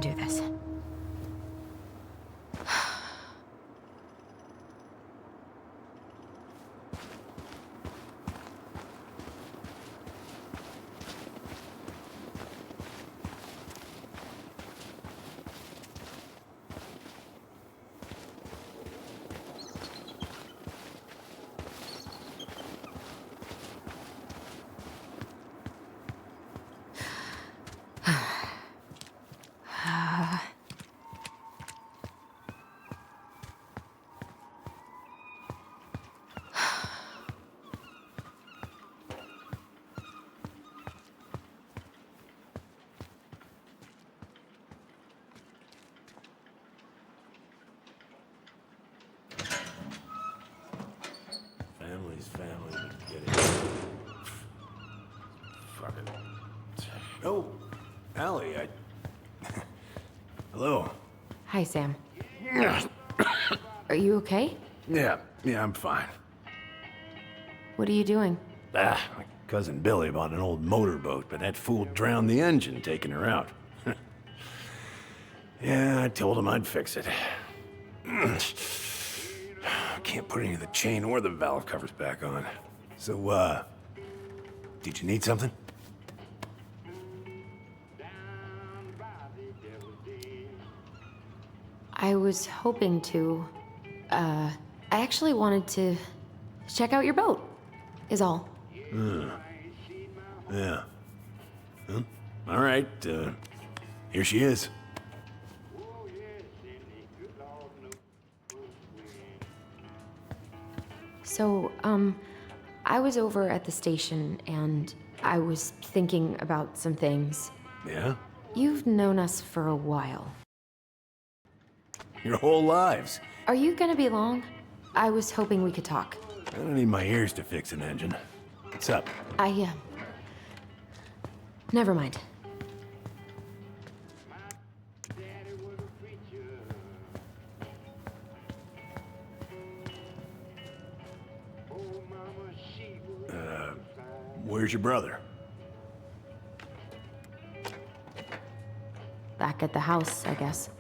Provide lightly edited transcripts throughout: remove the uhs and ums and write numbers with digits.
can do this. Family's family. Get it. Fuck it. Oh, Allie, Hello. Hi, Sam. Are you okay? Yeah, I'm fine. What are you doing? My cousin Billy bought an old motorboat, but that fool drowned the engine taking her out. Yeah, I told him I'd fix it. Can't put any of the chain or the valve covers back on. So, did you need something? I was hoping to. I actually wanted to check out your boat, is all. Yeah. Well, all right, here she is. So, I was over at the station and I was thinking about some things. Yeah? You've known us for a while. Your whole lives. Are you gonna be long? I was hoping we could talk. I don't need my ears to fix an engine. What's up? Never mind. Where's your brother? Back at the house, I guess.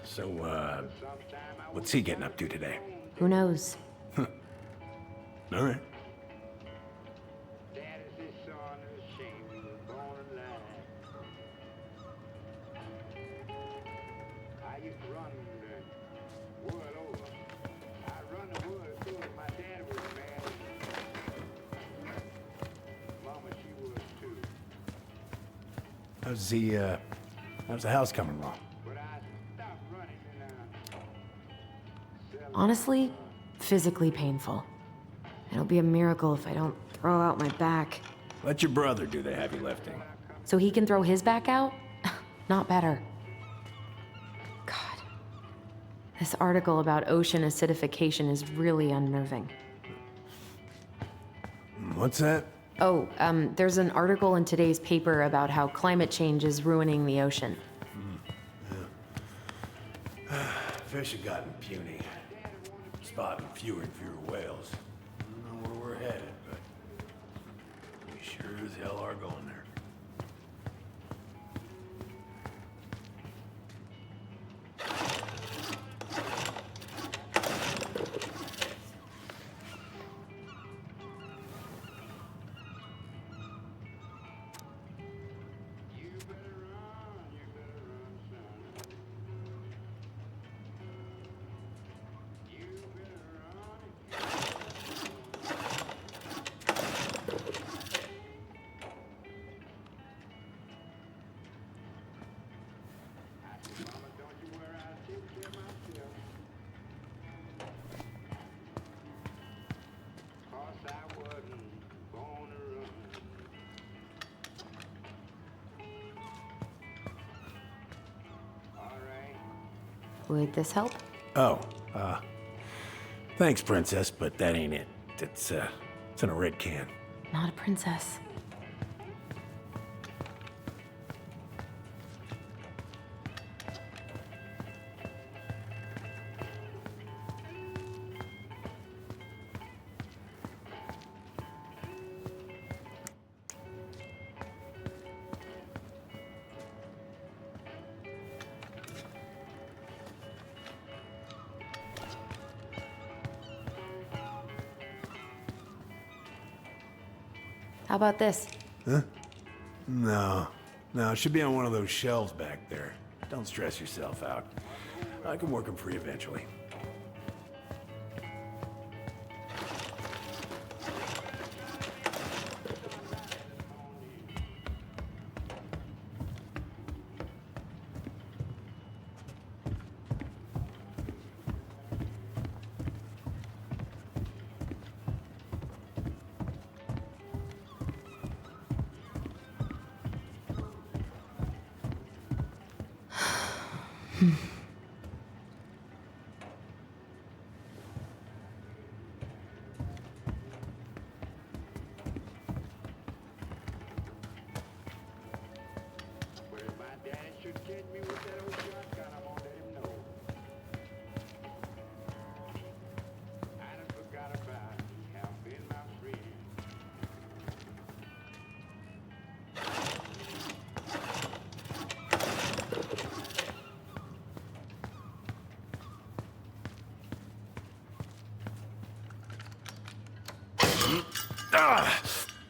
So, what's he getting up to today? Who knows? All right. How's the house coming along? Honestly, physically painful. It'll be a miracle if I don't throw out my back. Let your brother do the heavy lifting. So he can throw his back out? Not better. God. This article about ocean acidification is really unnerving. What's that? Oh, there's an article in today's paper about how climate change is ruining the ocean. Fish have gotten puny. Spotting fewer and fewer whales. I don't know where we're headed, but we sure as hell are going there. Would this help? Oh, thanks, Princess, but that ain't it. It's in a red can. Not a princess. How about this? No. No, it should be on one of those shelves back there. Don't stress yourself out. I can work them free eventually.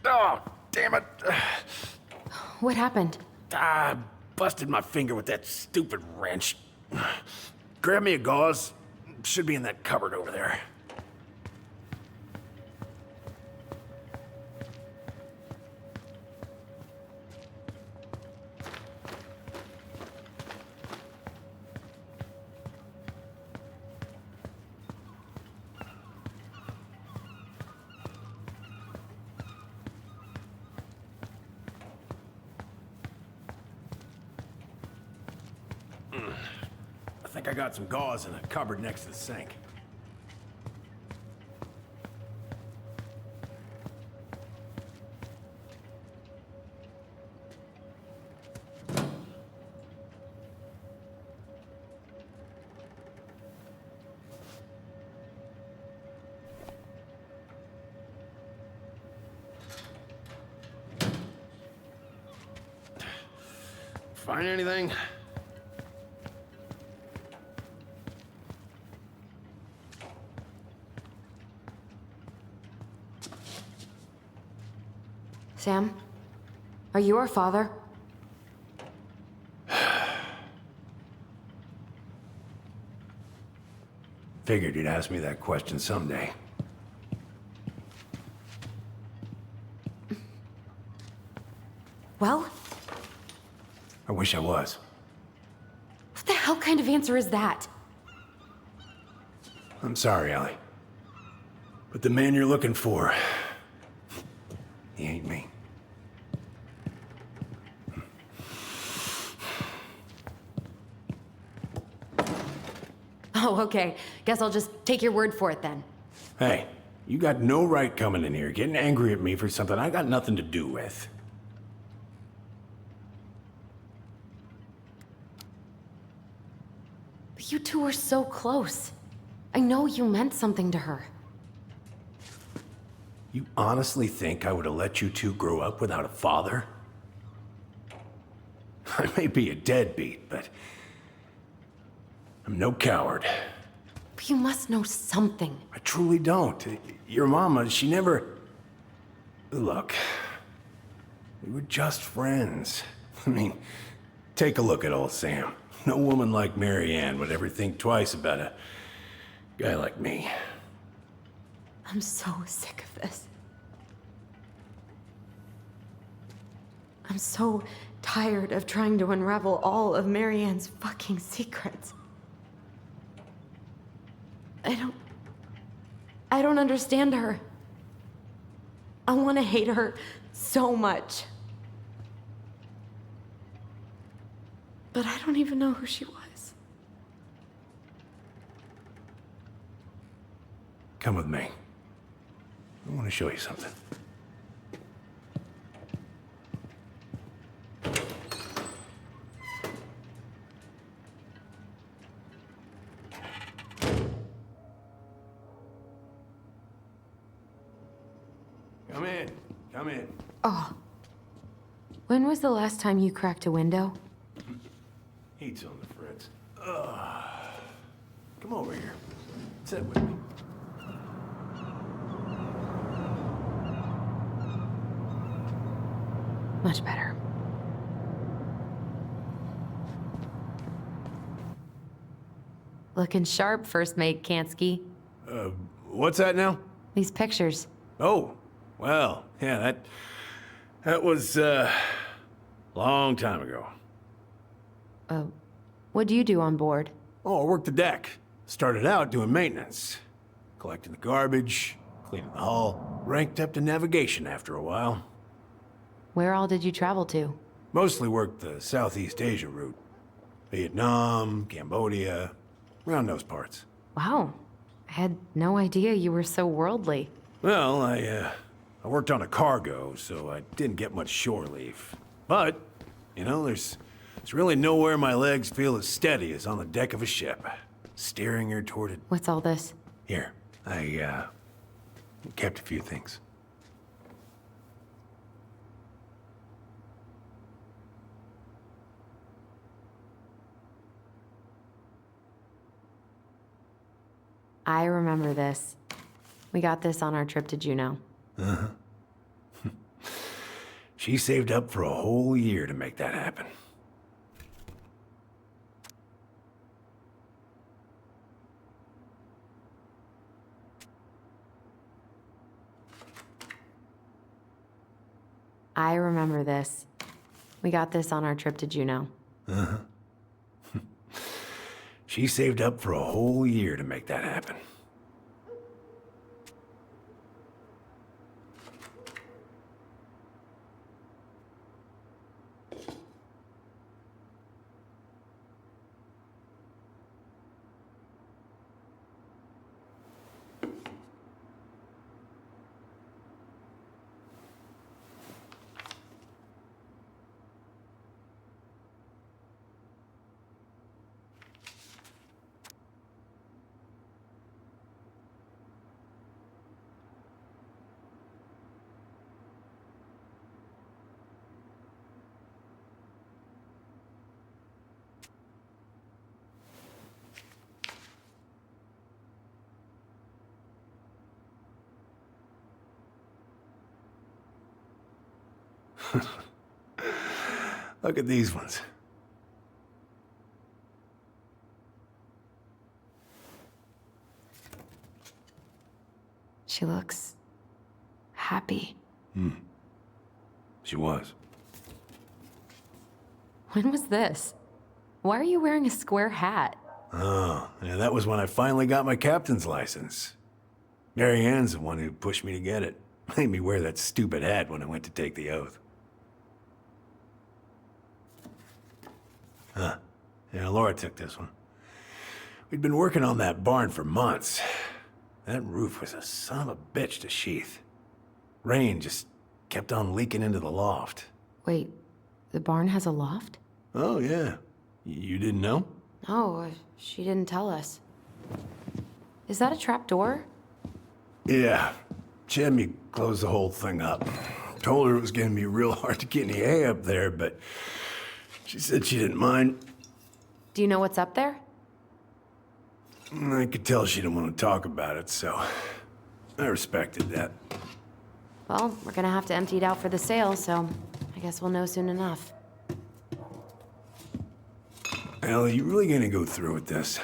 Oh, damn it. What happened? Busted my finger with that stupid wrench. Grab me a gauze. Should be in that cupboard over there. I think I got some gauze in a cupboard next to the sink. Find anything? Sam? Are you our father? Figured you'd ask me that question someday. Well? I wish I was. What the hell kind of answer is that? I'm sorry, Ellie. But the man you're looking for, he ain't me. Oh, okay. Guess I'll just take your word for it then. Hey, you got no right coming in here getting angry at me for something I got nothing to do with. But you two were so close. I know you meant something to her. You honestly think I would have let you two grow up without a father? I may be a deadbeat, but I'm no coward. But you must know something. I truly don't. Your mama, she never... Look, we were just friends. I mean, take a look at old Sam. No woman like Mary Ann would ever think twice about a guy like me. I'm so sick of this. I'm so tired of trying to unravel all of Mary Ann's fucking secrets. I don't understand her. I want to hate her so much. But I don't even know who she was. Come with me. I want to show you something. Come in. Come in. Oh. When was the last time you cracked a window? Heat's on the fritz. Come over here. Sit with me. Much better. Looking sharp, first mate Kansky. What's that now? These pictures. Oh, well, yeah, that was, long time ago. What do you do on board? Oh, I worked the deck. Started out doing maintenance. Collecting the garbage, cleaning the hull. Ranked up to navigation after a while. Where all did you travel to? Mostly worked the Southeast Asia route. Vietnam, Cambodia, around those parts. Wow. I had no idea you were so worldly. Well, I worked on a cargo, so I didn't get much shore leave. But, you know, there's really nowhere my legs feel as steady as on the deck of a ship, steering her toward it. What's all this? Here, I kept a few things. I remember this. We got this on our trip to Juneau. Uh-huh. She saved up for a whole year to make that happen. I remember this. We got this on our trip to Juneau. Uh-huh. She saved up for a whole year to make that happen. Look at these ones. She looks happy. She was. When was this? Why are you wearing a square hat? Oh, yeah, that was when I finally got my captain's license. Mary Ann's the one who pushed me to get it. Made me wear that stupid hat when I went to take the oath. Huh. Yeah, Laura took this one. We'd been working on that barn for months. That roof was a son of a bitch to sheath. Rain just kept on leaking into the loft. Wait, the barn has a loft? Oh, yeah. You didn't know? Oh, she didn't tell us. Is that a trap door? Yeah. She had me close the whole thing up. Told her it was gonna be real hard to get any hay up there, but she said she didn't mind. Do you know what's up there? I could tell she didn't want to talk about it, so I respected that. Well, we're gonna have to empty it out for the sale, so I guess we'll know soon enough. Al, are you really gonna go through with this?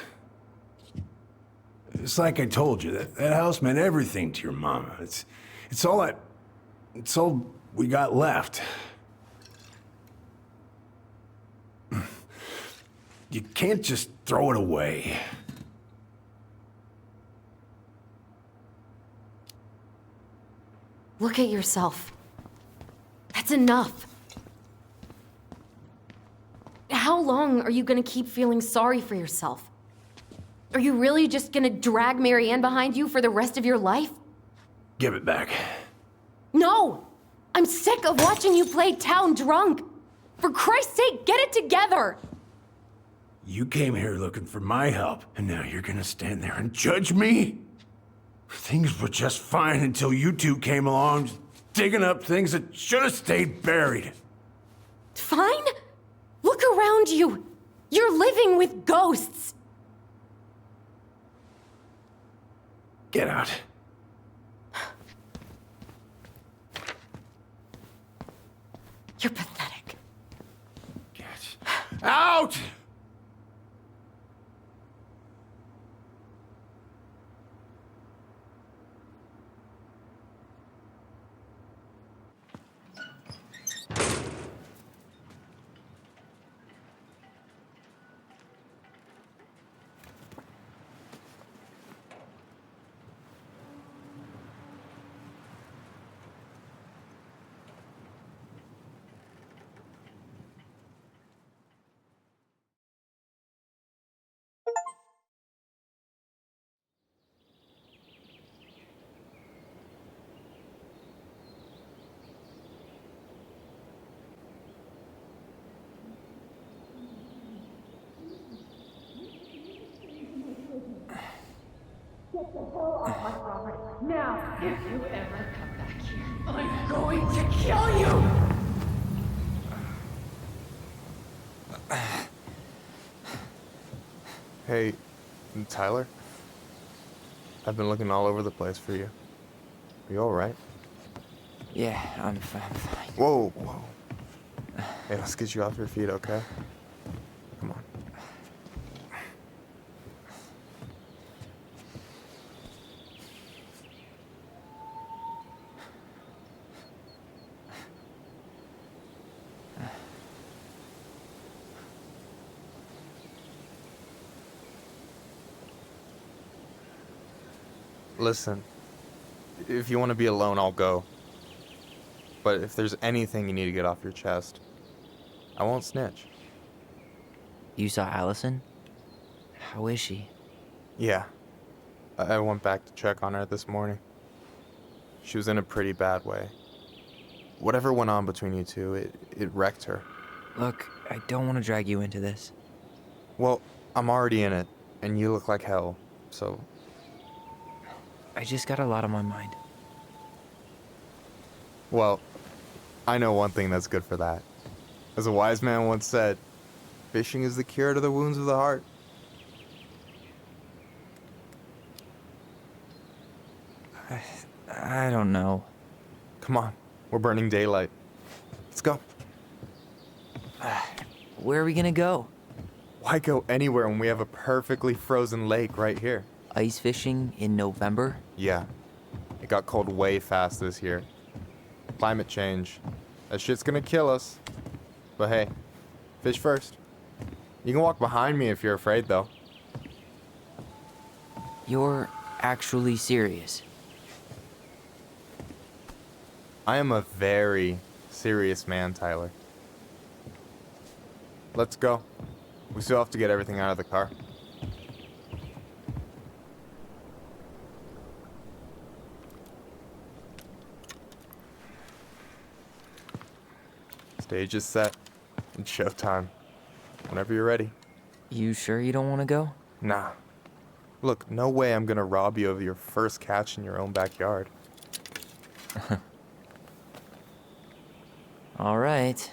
It's like I told you, that house meant everything to your mama. It's all we got left. You can't just throw it away. Look at yourself. That's enough. How long are you gonna keep feeling sorry for yourself? Are you really just gonna drag Mary Ann behind you for the rest of your life? Give it back. No! I'm sick of watching you play town drunk. For Christ's sake, get it together! You came here looking for my help, and now you're gonna stand there and judge me? Things were just fine until you two came along, digging up things that should have stayed buried. Fine? Look around you. You're living with ghosts. Get out. You're Get the hell off my property. Now, if you ever come back here, I'm going to kill you! Hey, Tyler? I've been looking all over the place for you. Are you alright? Yeah, I'm fine. Whoa, whoa. Hey, let's get you off your feet, okay? Come on. Listen, if you want to be alone, I'll go. But if there's anything you need to get off your chest, I won't snitch. You saw Allison? How is she? Yeah, I went back to check on her this morning. She was in a pretty bad way. Whatever went on between you two, it wrecked her. Look, I don't want to drag you into this. Well, I'm already in it, and you look like hell, so... I just got a lot on my mind. Well, I know one thing that's good for that. As a wise man once said, fishing is the cure to the wounds of the heart. I don't know. Come on, we're burning daylight. Let's go. Where are we gonna go? Why go anywhere when we have a perfectly frozen lake right here? Ice fishing in November? Yeah, it got cold way fast this year. Climate change. That shit's gonna kill us. But hey, fish first. You can walk behind me if you're afraid, though. You're actually serious? I am a very serious man, Tyler. Let's go. We still have to get everything out of the car. Stage is set. It's showtime. Whenever you're ready. You sure you don't want to go? Nah. Look, no way I'm gonna rob you of your first catch in your own backyard. All right.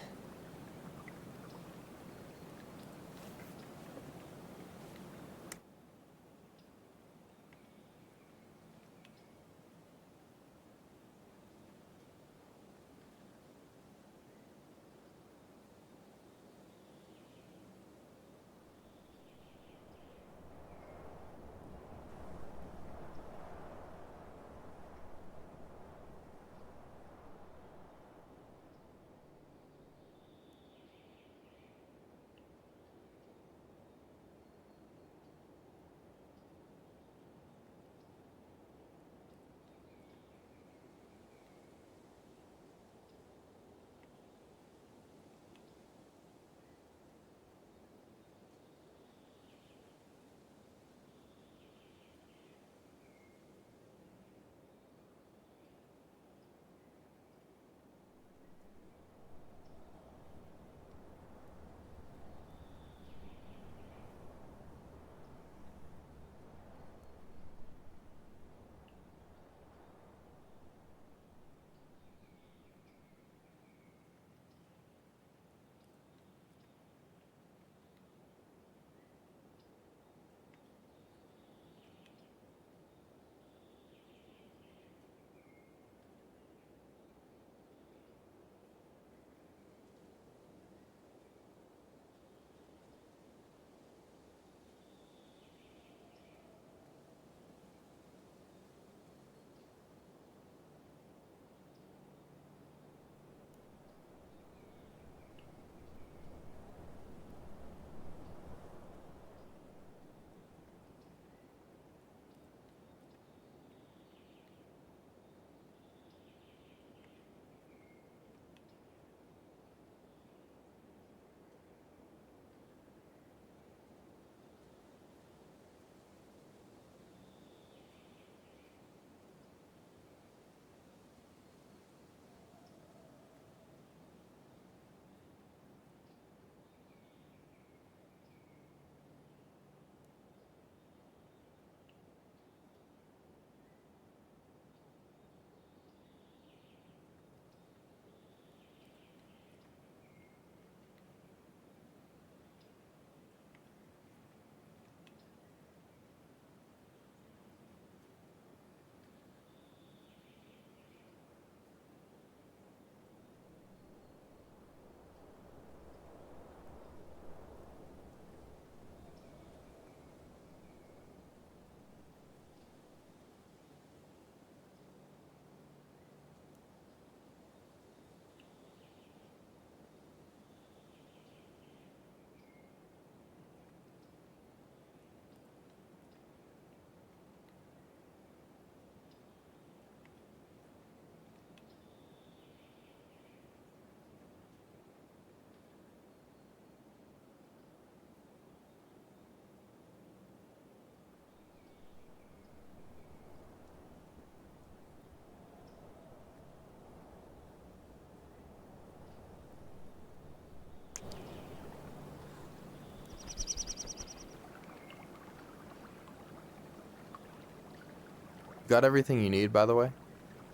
Got everything you need, by the way?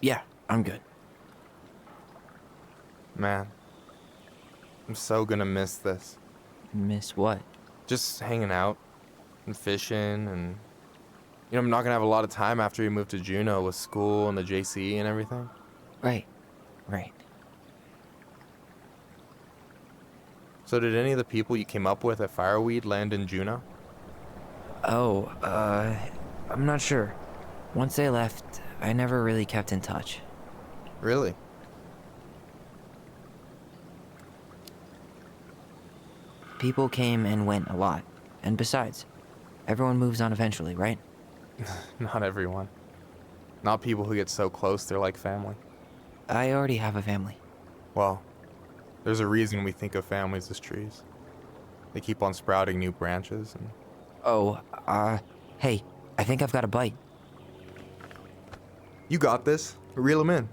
Yeah, I'm good. Man, I'm so gonna miss this. Miss what? Just hanging out and fishing and... You know, I'm not gonna have a lot of time after we move to Juneau with school and the JC and everything. Right. Right. So did any of the people you came up with at Fireweed land in Juneau? Oh, I'm not sure. Once they left, I never really kept in touch. Really? People came and went a lot. And besides, everyone moves on eventually, right? Not everyone. Not people who get so close they're like family. I already have a family. Well, there's a reason we think of families as trees. They keep on sprouting new branches and... Oh, hey, I think I've got a bite. You got this. Reel them in.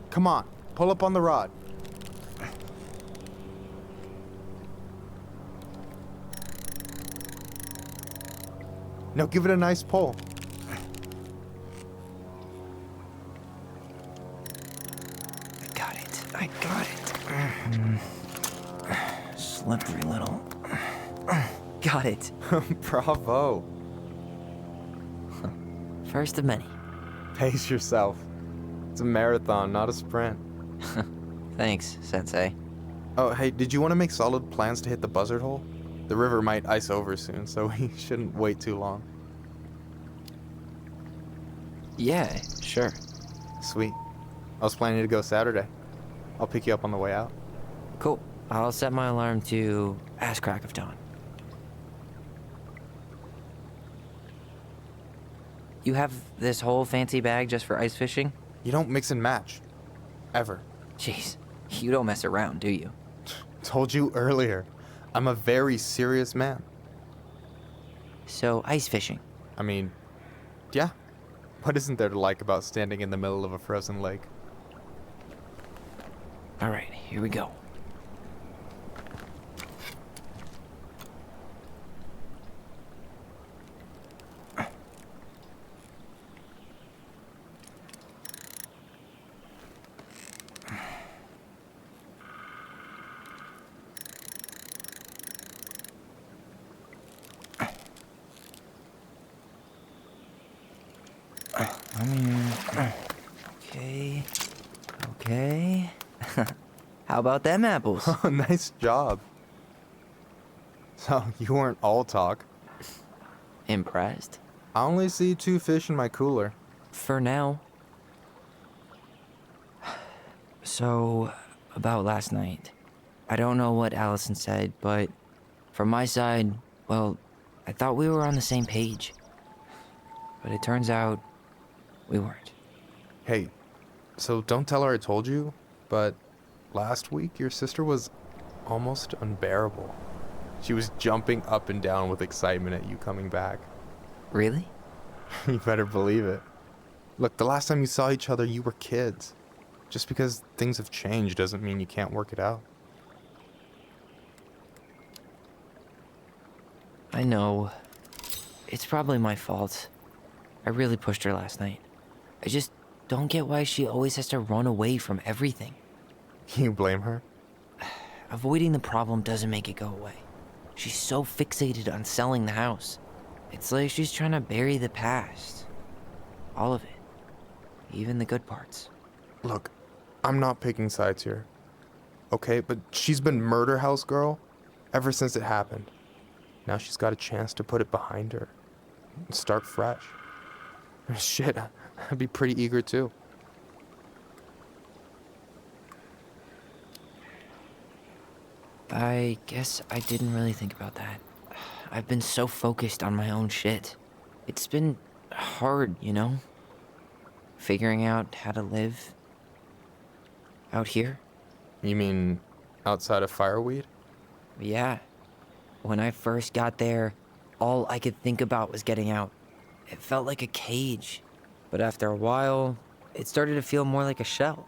Come on, pull up on the rod. Now give it a nice pull. I got it. Slippery little. Got it. Bravo. First of many. Pace yourself. It's a marathon, not a sprint. Thanks, Sensei. Oh, hey, did you want to make solid plans to hit the buzzard hole? The river might ice over soon, so we shouldn't wait too long. Yeah, sure. Sweet. I was planning to go Saturday. I'll pick you up on the way out. Cool. I'll set my alarm to ass crack of dawn. You have this whole fancy bag just for ice fishing? You don't mix and match. Ever. Jeez, you don't mess around, do you? Told you earlier. I'm a very serious man. So, ice fishing. I mean, yeah. What isn't there to like about standing in the middle of a frozen lake? All right, here we go. Okay. Okay. How about them apples? Oh, nice job. So, you weren't all talk. Impressed? I only see 2 fish in my cooler. For now. So, about last night. I don't know what Allison said, but from my side, well, I thought we were on the same page. But it turns out we weren't. Hey, so don't tell her I told you, but last week your sister was almost unbearable. She was jumping up and down with excitement at you coming back. Really? You better believe it. Look, the last time you saw each other, you were kids. Just because things have changed doesn't mean you can't work it out. I know. It's probably my fault. I really pushed her last night. I just don't get why she always has to run away from everything. You blame her? Avoiding the problem doesn't make it go away. She's so fixated on selling the house. It's like she's trying to bury the past. All of it. Even the good parts. Look, I'm not picking sides here. Okay, but she's been murder house girl ever since it happened. Now she's got a chance to put it behind her and start fresh. Shit, I'd be pretty eager too. I guess I didn't really think about that. I've been so focused on my own shit. It's been hard, you know? Figuring out how to live out here. You mean outside of Fireweed? Yeah. When I first got there, all I could think about was getting out. It felt like a cage. But after a while, it started to feel more like a shell.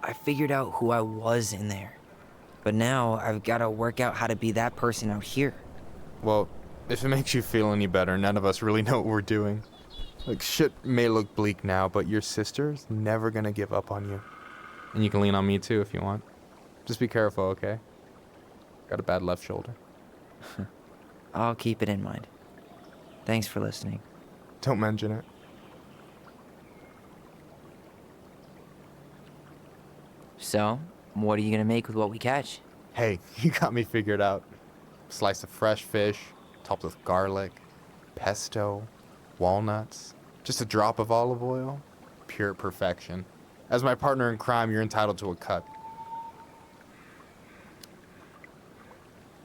I figured out who I was in there. But now I've got to work out how to be that person out here. Well, If it makes you feel any better, none of us really know what we're doing. Like, shit may look bleak now, but your sister's never gonna give up on you. And you can lean on me too if you want. Just be careful, okay? Got a bad left shoulder. I'll keep it in mind. Thanks for listening. Don't mention it. So, what are you gonna make with what we catch? Hey, you got me figured out. Slice of fresh fish, topped with garlic, pesto, walnuts, just a drop of olive oil. Pure perfection. As my partner in crime, you're entitled to a cut.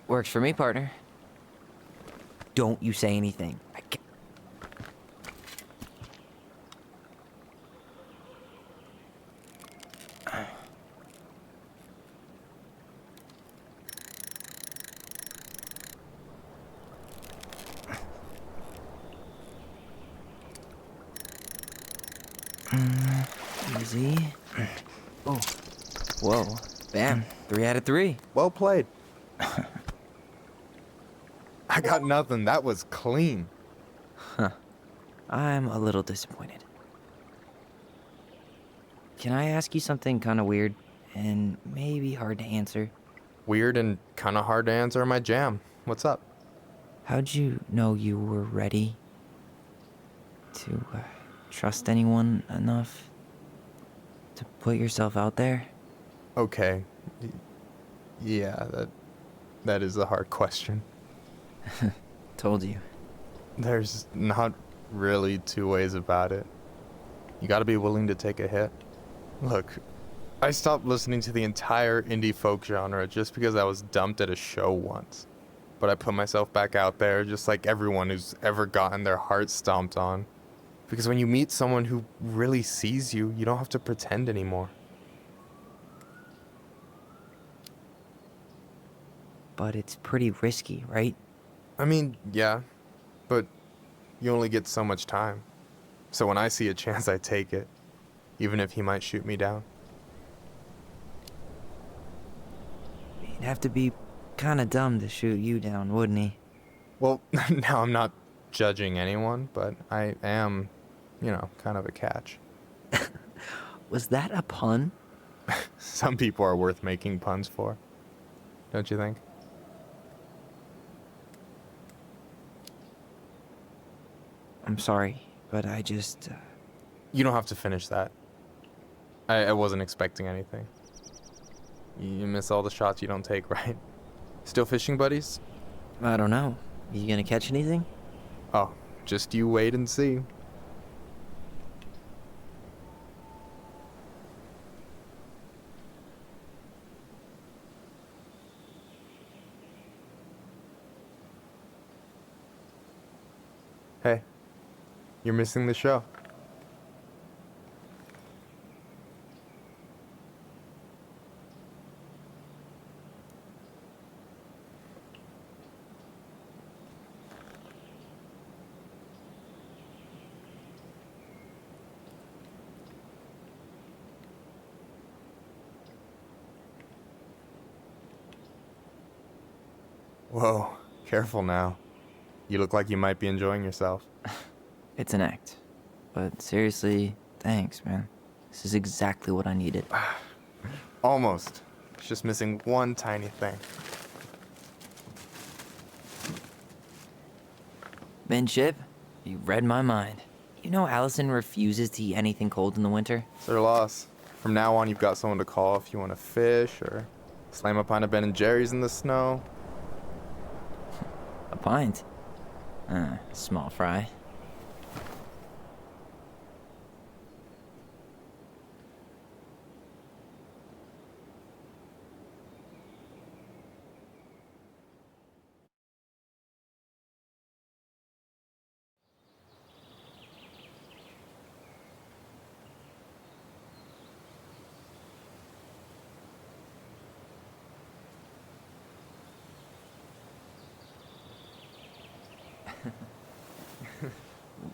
Works for me, partner. Don't you say anything. Easy. Oh. Whoa. Bam. 3 out of 3. Well played. I got nothing. That was clean. I'm a little disappointed. Can I ask you something kind of weird and maybe hard to answer? Weird and kind of hard to answer my jam. What's up? How'd you know you were ready to trust anyone enough to put yourself out there? Okay. Yeah, that is a hard question. Told you. There's not really two ways about it. You gotta be willing to take a hit. Look, I stopped listening to the entire indie folk genre just because I was dumped at a show once. But I put myself back out there just like everyone who's ever gotten their heart stomped on. Because when you meet someone who really sees you, you don't have to pretend anymore. But it's pretty risky, right? I mean, yeah, but you only get so much time. So when I see a chance, I take it, even if he might shoot me down. He'd have to be kind of dumb to shoot you down, wouldn't he? Well, now I'm not judging anyone, but I am, kind of a catch. Was that a pun? Some people are worth making puns for, don't you think? I'm sorry, but I just... You don't have to finish that. I wasn't expecting anything. You miss all the shots you don't take, right? Still fishing buddies? I don't know. You gonna catch anything? Oh, just you wait and see. Hey, you're missing the show. Whoa, careful now. You look like you might be enjoying yourself. It's an act. But seriously, thanks, man. This is exactly what I needed. Almost. It's just missing one tiny thing. Chip, you read my mind. You know Allison refuses to eat anything cold in the winter? It's their loss. From now on, you've got someone to call if you want to fish or slam a pint of Ben & Jerry's in the snow. A pint? Small fry.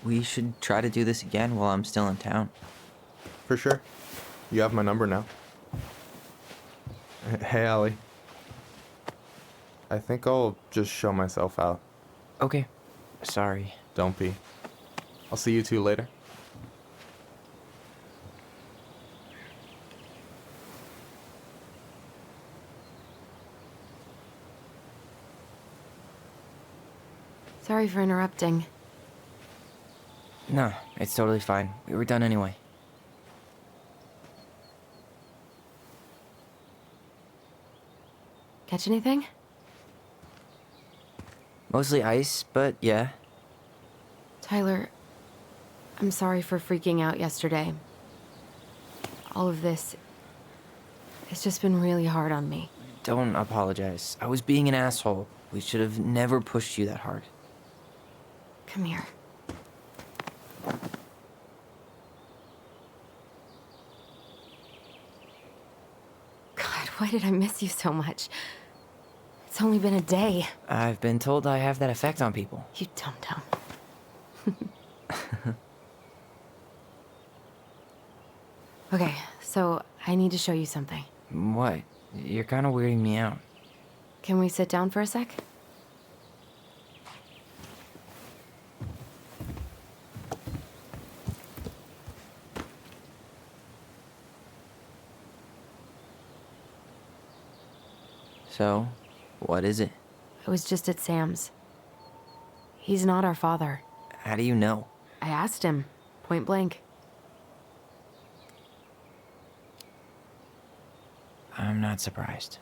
We should try to do this again while I'm still in town. For sure. You have my number now. Hey, Allie. I think I'll just show myself out. Okay. Sorry. Don't be. I'll see you two later. Sorry for interrupting. No, it's totally fine. We were done anyway. Catch anything? Mostly ice, but yeah. Tyler, I'm sorry for freaking out yesterday. All of this, it's just been really hard on me. Don't apologize. I was being an asshole. We should have never pushed you that hard. Come here. God, why did I miss you so much? It's only been a day. I've been told I have that effect on people. You dum-dum. Okay, so I need to show you something. What? You're kind of weirding me out. Can we sit down for a sec? So, what is it? I was just at Sam's. He's not our father. How do you know? I asked him, point blank. I'm not surprised.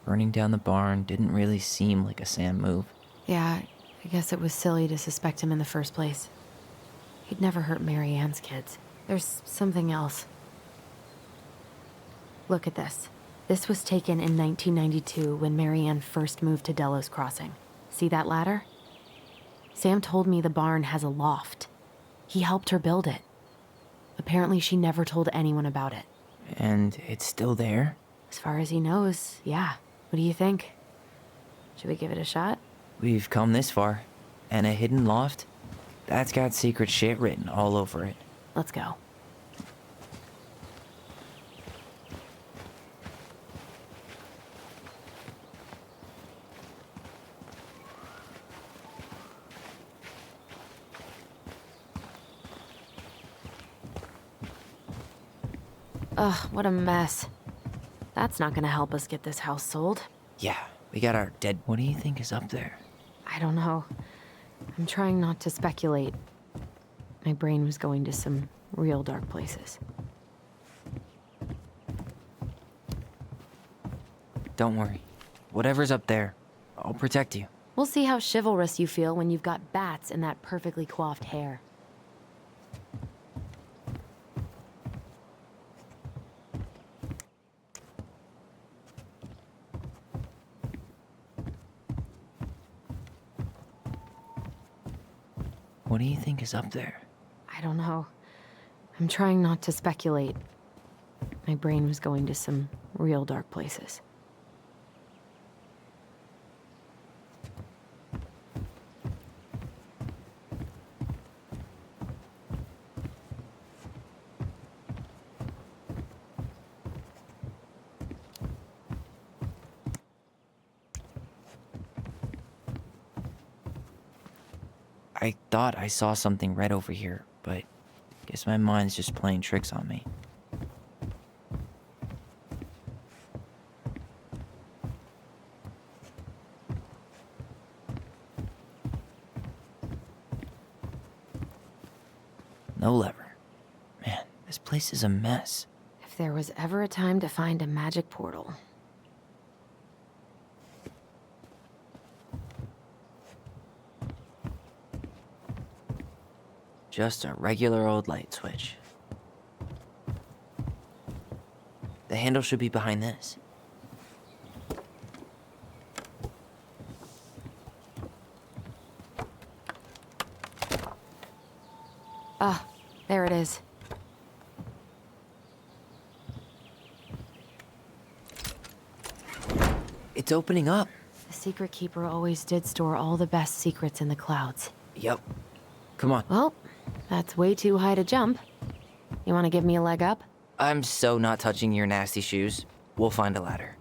Burning down the barn didn't really seem like a Sam move. Yeah, I guess it was silly to suspect him in the first place. He'd never hurt Mary Ann's kids. There's something else. Look at this. This was taken in 1992 when Mary Ann first moved to Delos Crossing. See that ladder? Sam told me the barn has a loft. He helped her build it. Apparently she never told anyone about it. And it's still there? As far as he knows, yeah. What do you think? Should we give it a shot? We've come this far. And a hidden loft? That's got secret shit written all over it. Let's go. Ugh, what a mess. That's not gonna help us get this house sold. Yeah, we got our dead... What do you think is up there? I don't know. I'm trying not to speculate. My brain was going to some real dark places. Don't worry. Whatever's up there, I'll protect you. We'll see how chivalrous you feel when you've got bats in that perfectly coiffed hair. What do you think is up there? I don't know. I'm trying not to speculate. My brain was going to some real dark places. I thought I saw something red over here, but guess my mind's just playing tricks on me. No lever. Man, this place is a mess. If there was ever a time to find a magic portal. Just a regular old light switch. The handle should be behind this. Ah, there it is. It's opening up. The secret keeper always did store all the best secrets in the clouds. Yep. Come on. Well, that's way too high to jump. You want to give me a leg up? I'm so not touching your nasty shoes. We'll find a ladder.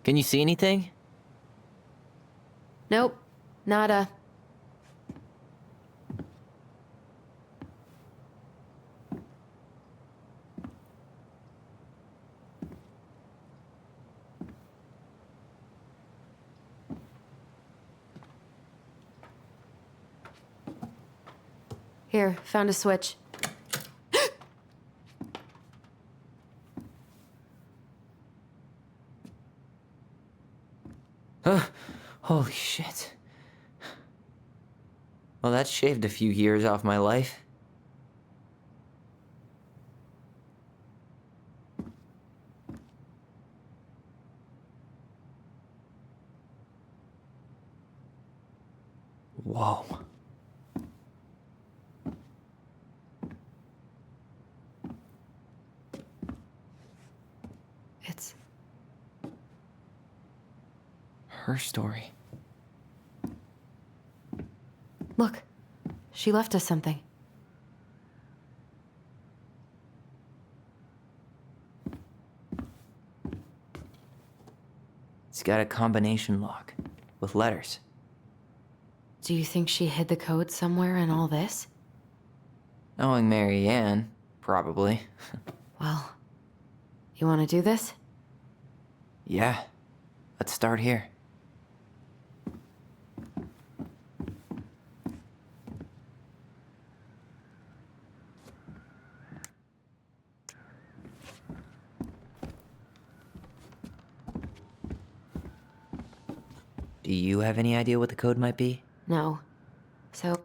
Can you see anything? Nope, nada. Here, found a switch. Holy shit. Well, that shaved a few years off my life. Whoa. It's Her story. Look, she left us something. It's got a combination lock with letters. Do you think she hid the code somewhere in all this? Knowing Mary Ann, probably. Well, you want to do this? Yeah. Let's start here. Do you have any idea what the code might be? No. So,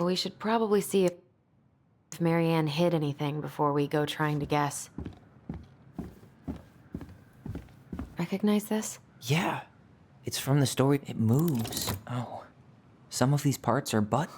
we should probably see if Mary Ann hid anything before we go trying to guess. Recognize this? Yeah. It's from the story. It moves. Oh. Some of these parts are butt.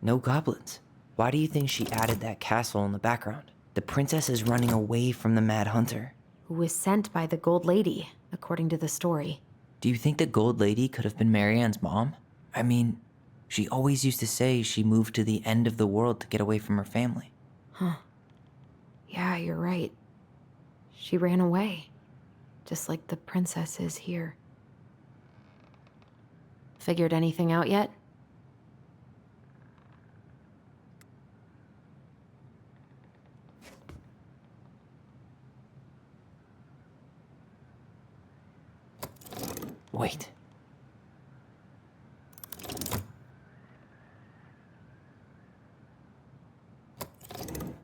No goblins. Why do you think she added that castle in the background? The princess is running away from the Mad Hunter. Who was sent by the Gold Lady, according to the story. Do you think the Gold Lady could have been Marianne's mom? I mean, she always used to say she moved to the end of the world to get away from her family. Yeah, you're right. She ran away. just like the princess is here. Figured anything out yet? Wait.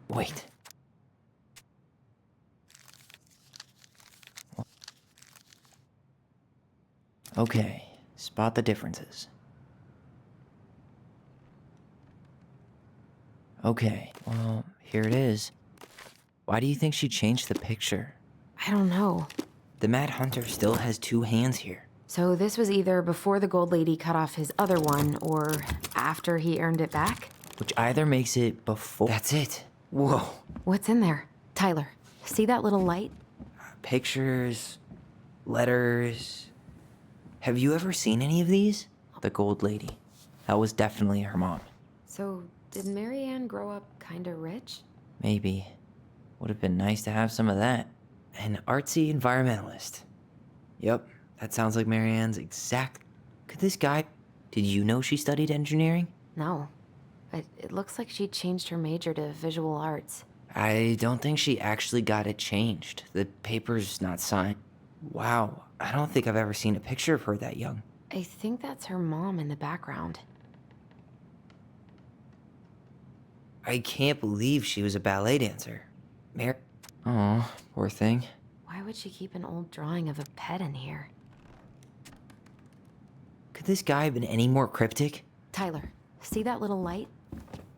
Wait. Okay, spot the differences. Okay, well, here it is. Why do you think she changed the picture? I don't know. The Mad Hunter still has 2 hands here. So this was either before the gold lady cut off his other one, or after he earned it back? Which either makes it before. That's it. Whoa. What's in there? Tyler, see that little light? Pictures, letters. Have you ever seen any of these? The Gold Lady. That was definitely her mom. So, did Marianne grow up kinda rich? Maybe. Would have been nice to have some of that. An artsy environmentalist. Yep, that sounds like Marianne's exact. Could this guy. Did you know she studied engineering? No. But it looks like she changed her major to visual arts. I don't think she actually got it changed. The paper's not signed. Wow, I don't think I've ever seen a picture of her that young. I think that's her mom in the background. I can't believe she was a ballet dancer. Oh, poor thing. Why would she keep an old drawing of a pet in here? Could this guy have been any more cryptic? Tyler, see that little light?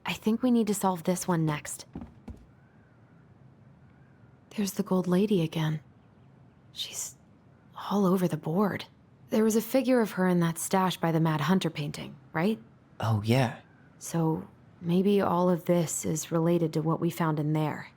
I think we need to solve this one next. There's the gold lady again. She's all over the board. There was a figure of her in that stash by the Mad Hunter painting, right? Oh, yeah. So maybe all of this is related to what we found in there.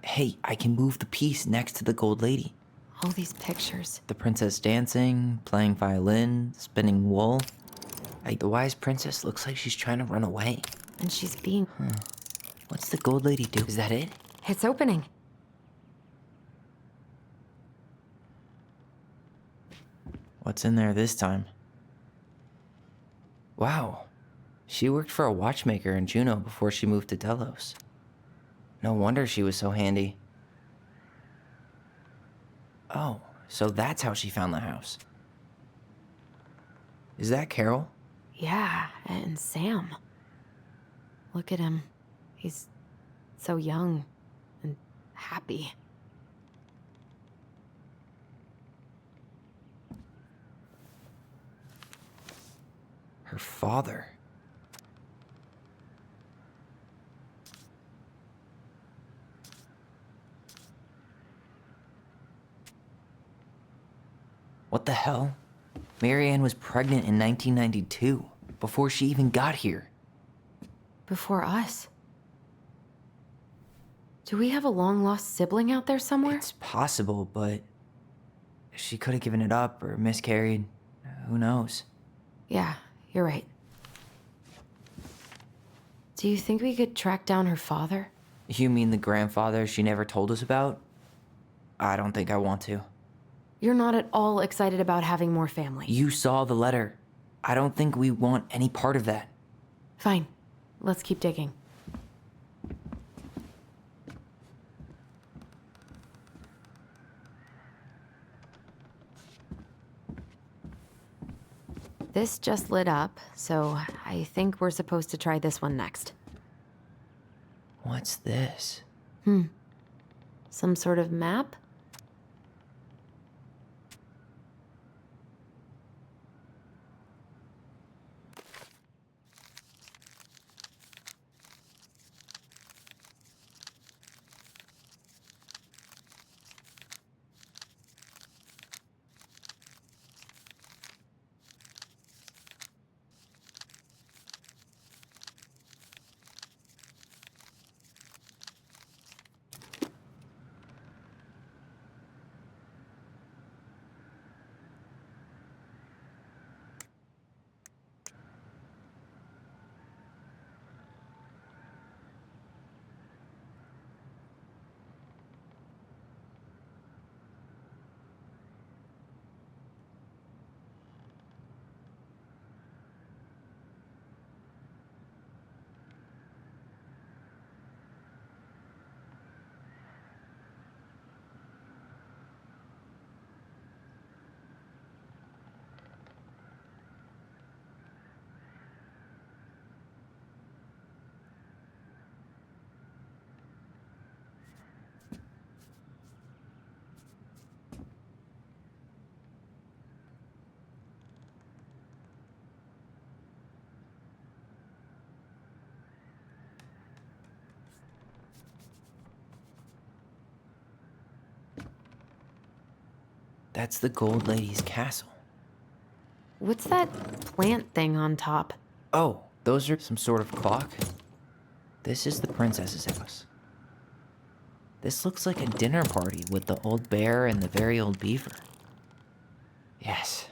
Hey, I can move the piece next to the gold lady. All these pictures. The princess dancing, playing violin, spinning wool. The wise princess looks like she's trying to run away. And she's being... What's the gold lady do? Is that it? It's opening. What's in there this time? Wow. She worked for a watchmaker in Juneau before she moved to Delos. No wonder she was so handy. Oh, so that's how she found the house. Is that Carol? Yeah, and Sam. Look at him. He's so young and happy. Her father. What the hell? Marianne was pregnant in 1992, before she even got here. Before us. Do we have a long-lost sibling out there somewhere? It's possible, but she could have given it up or miscarried. Who knows? Yeah, you're right. Do you think we could track down her father? You mean the grandfather she never told us about? I don't think I want to. You're not at all excited about having more family. You saw the letter. I don't think we want any part of that. Fine. Let's keep digging. This just lit up, so I think we're supposed to try this one next. What's this? Some sort of map? That's the Gold Lady's castle. What's that plant thing on top? Oh, those are some sort of clock? This is the princess's house. This looks like a dinner party with the old bear and the very old beaver. Yes,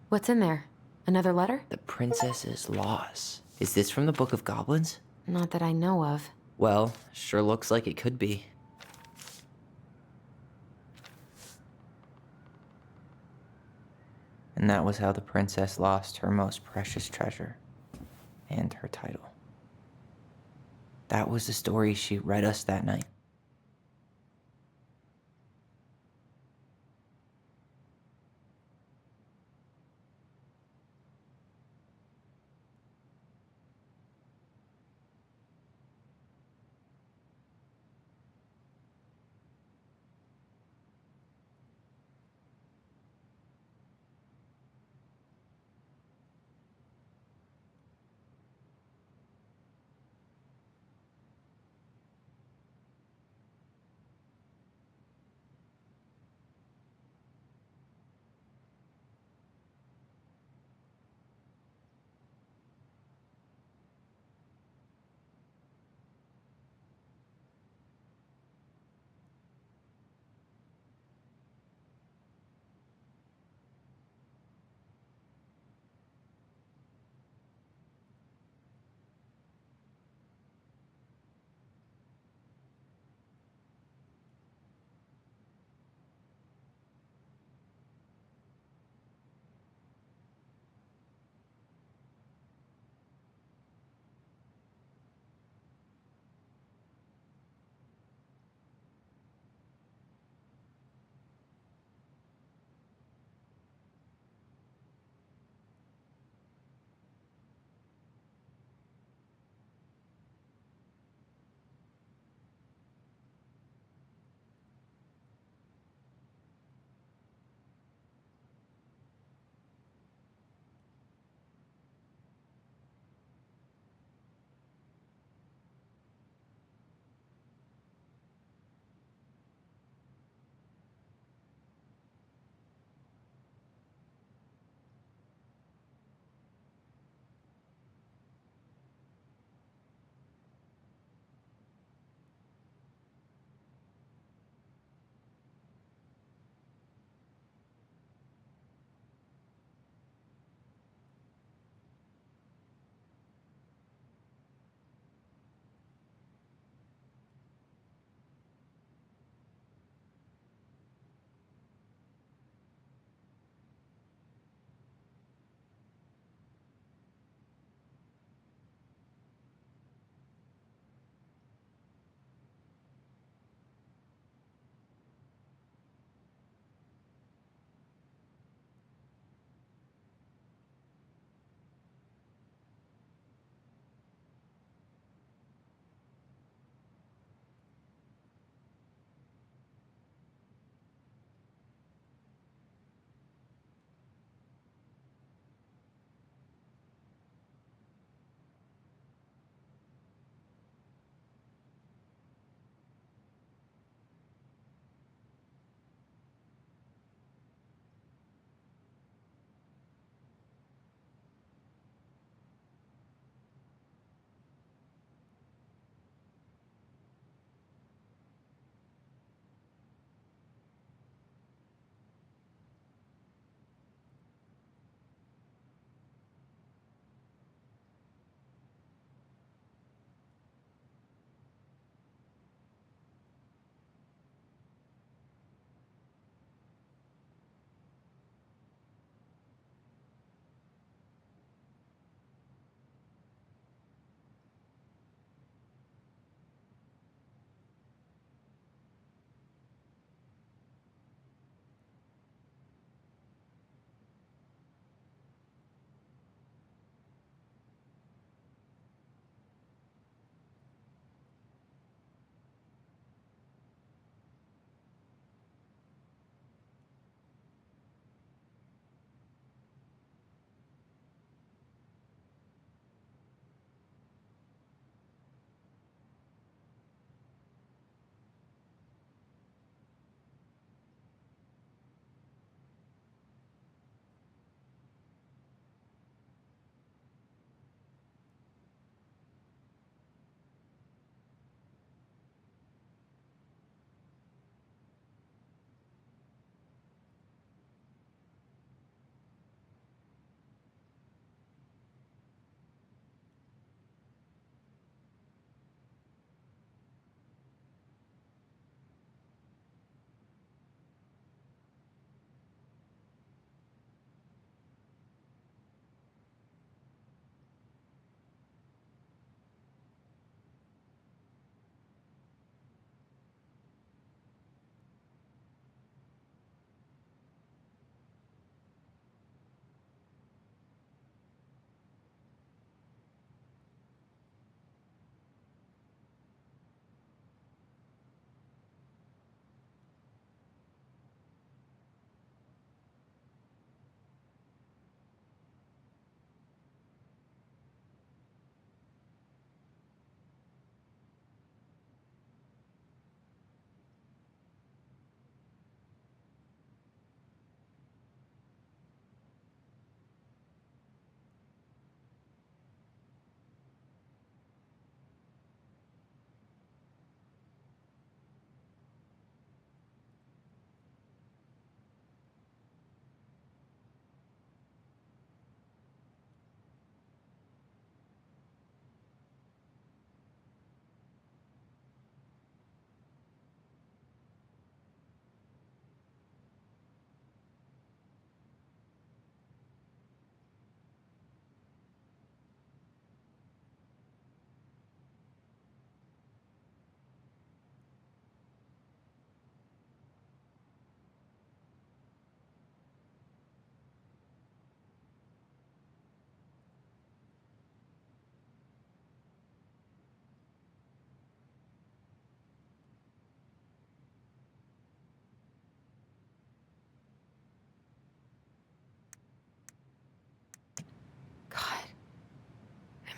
What's in there? Another letter? the princess's laws. Is this from the Book of Goblins? Not that I know of. Well, sure looks like it could be. And that was how the princess lost her most precious treasure and her title. That was the story she read us that night.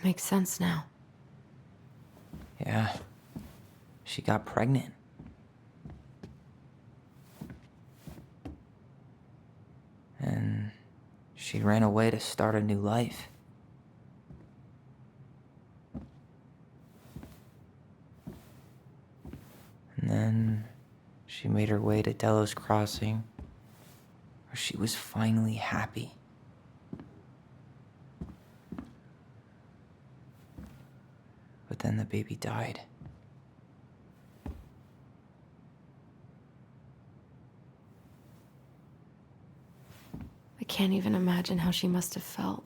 Makes sense now. Yeah. She got pregnant. And she ran away to start a new life. And then she made her way to Delos Crossing, where she was finally happy. But then the baby died. I can't even imagine how she must have felt.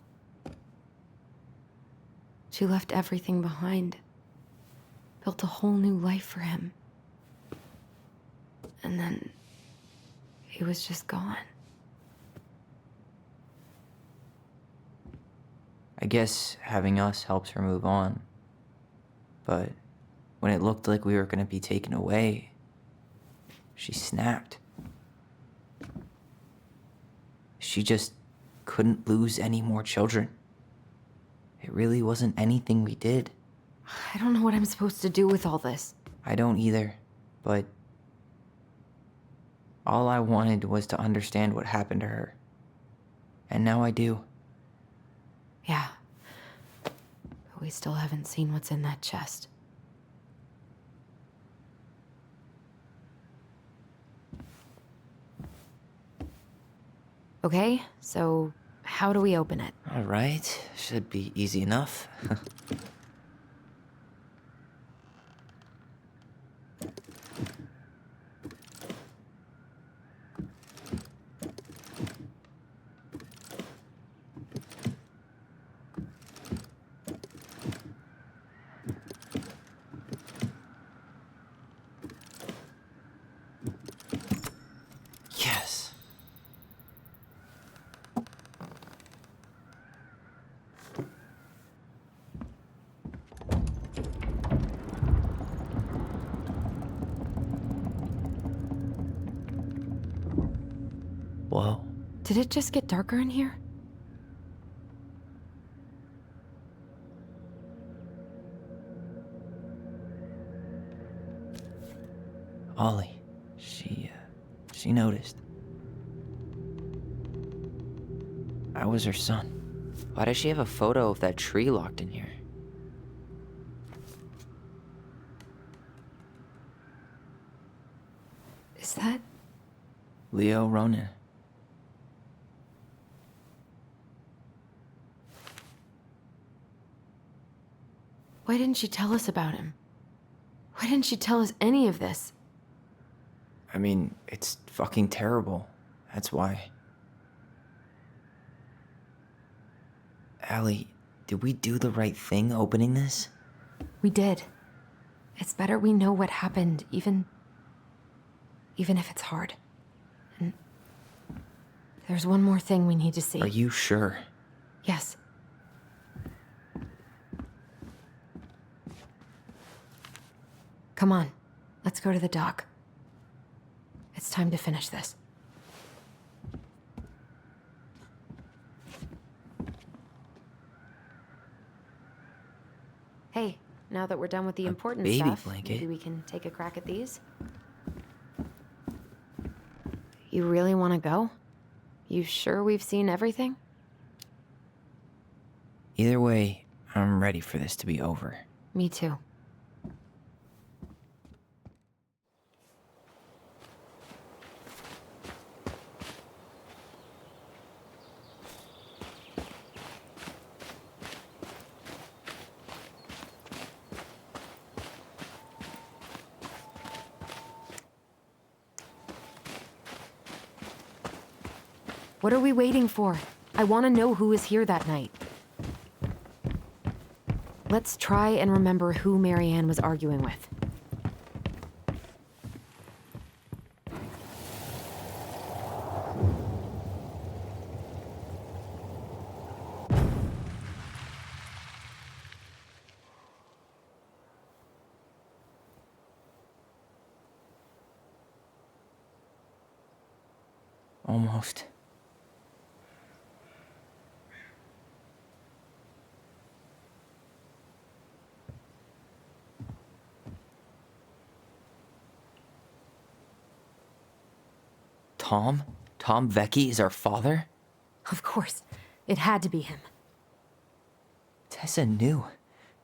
She left everything behind, built a whole new life for him. And then he was just gone. I guess having us helps her move on. But when it looked like we were gonna be taken away, she snapped. She just couldn't lose any more children. It really wasn't anything we did. I don't know what I'm supposed to do with all this. I don't either, but all I wanted was to understand what happened to her. And now I do. Yeah. But we still haven't seen what's in that chest. Okay, so how do we open it? All right, should be easy enough. Yes. Whoa. Did it just get darker in here? Ollie. She noticed. I was her son. Why does she have a photo of that tree locked in here? Is that... Leo Ronan. Why didn't she tell us about him? Why didn't she tell us any of this? I mean, it's fucking terrible. That's why. Allie, did we do the right thing opening this? We did. It's better we know what happened, even if it's hard. And there's one more thing we need to see. Are you sure? Yes. Come on, let's go to the dock. It's time to finish this. Hey, now that we're done with the important baby stuff, blanket. maybe we can take a crack at these? You really want to go? You sure we've seen everything? Either way, I'm ready for this to be over. Me too. What are we waiting for? I want to know who was here that night. Let's try and remember who Marianne was arguing with. Almost. Tom? Tom Vecchi is our father? Of course. It had to be him. Tessa knew,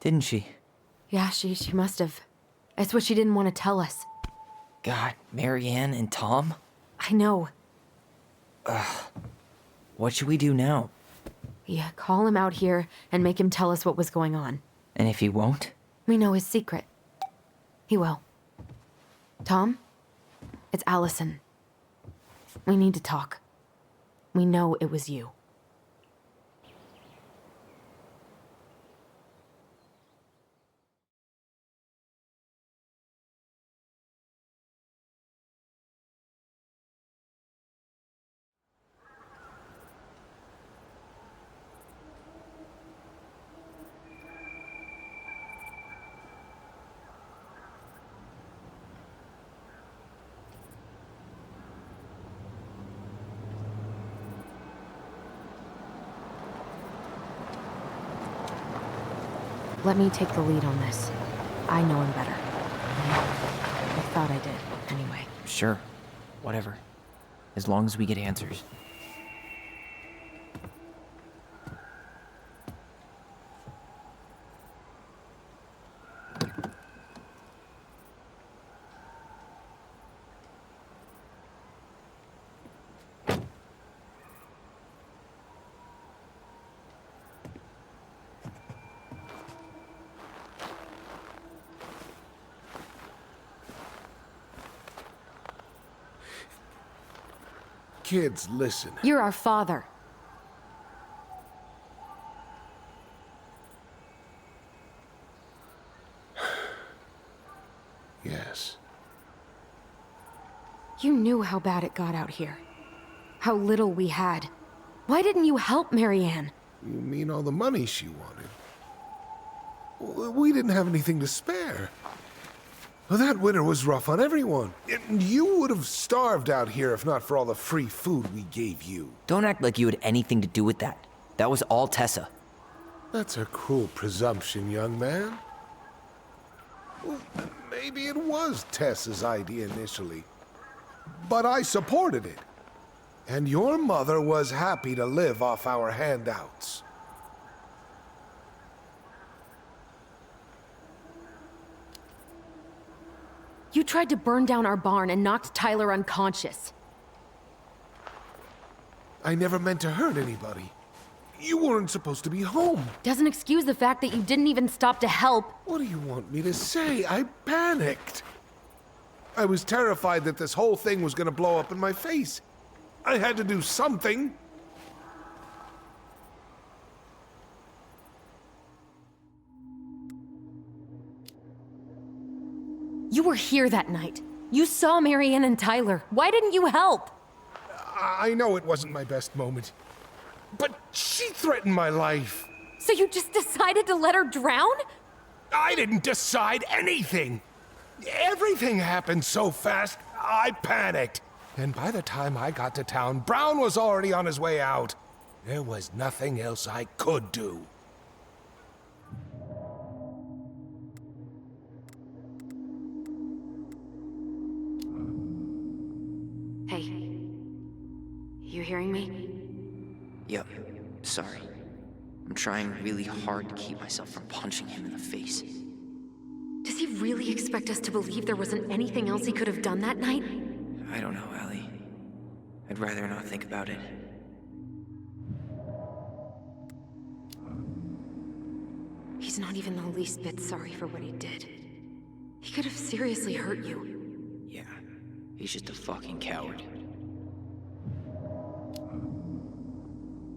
didn't she? Yeah, she must have. It's what she didn't want to tell us. God, Marianne and Tom? I know. What should we do now? Yeah, call him out here and make him tell us what was going on. And if he won't? We know his secret. He will. Tom? It's Allison. We need to talk. We know it was you. Let me take the lead on this. I know him better. I thought I did, anyway. Sure. Whatever. As long as we get answers. Kids, listen. You're our father. Yes. You knew how bad it got out here. How little we had. Why didn't you help Marianne? You mean all the money she wanted? We didn't have anything to spare. Well, that winter was rough on everyone. And you would have starved out here if not for all the free food we gave you. Don't act like you had anything to do with that. That was all Tessa. That's a cruel presumption, young man. Well, maybe it was Tessa's idea initially. But I supported it. And your mother was happy to live off our handouts. You tried to burn down our barn and knocked Tyler unconscious. I never meant to hurt anybody. You weren't supposed to be home. Doesn't excuse the fact that you didn't even stop to help. What do you want me to say? I panicked. I was terrified that this whole thing was gonna blow up in my face. I had to do something. You were here that night. You saw Marianne and Tyler. Why didn't you help? I know it wasn't my best moment, but she threatened my life. So you just decided to let her drown? I didn't decide anything. Everything happened so fast, I panicked. And by the time I got to town, Brown was already on his way out. There was nothing else I could do. Hey. You hearing me? Yep. Sorry. I'm trying really hard to keep myself from punching him in the face. Does he really expect us to believe there wasn't anything else he could have done that night? I don't know, Allie. I'd rather not think about it. He's not even the least bit sorry for what he did. He could have seriously hurt you. Yeah. He's just a fucking coward.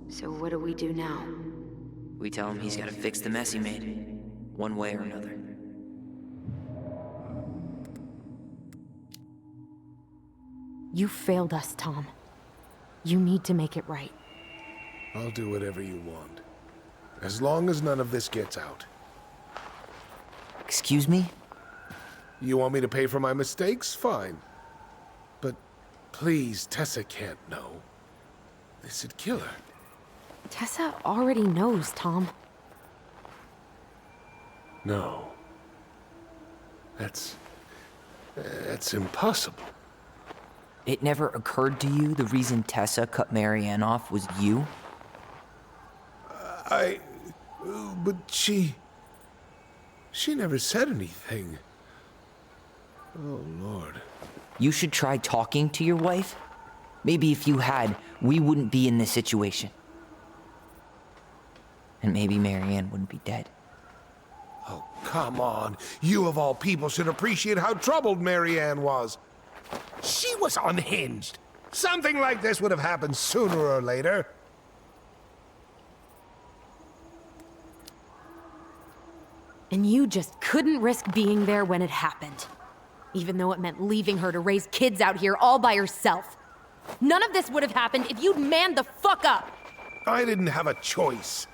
So what do we do now? We tell him he's gotta fix the mess he made. One way or another. You failed us, Tom. You need to make it right. I'll do whatever you want. As long as none of this gets out. Excuse me? You want me to pay for my mistakes? Fine. But please, Tessa can't know. This'd kill her. Tessa already knows, Tom. No. That's impossible. It never occurred to you the reason Tessa cut Marianne off was you? But she never said anything. Oh, Lord. You should try talking to your wife. Maybe if you had, we wouldn't be in this situation. And maybe Marianne wouldn't be dead. Oh, come on. You of all people should appreciate how troubled Marianne was. She was unhinged. Something like this would have happened sooner or later. And you just couldn't risk being there when it happened. Even though it meant leaving her to raise kids out here all by herself. None of this would have happened if you'd manned the fuck up! I didn't have a choice.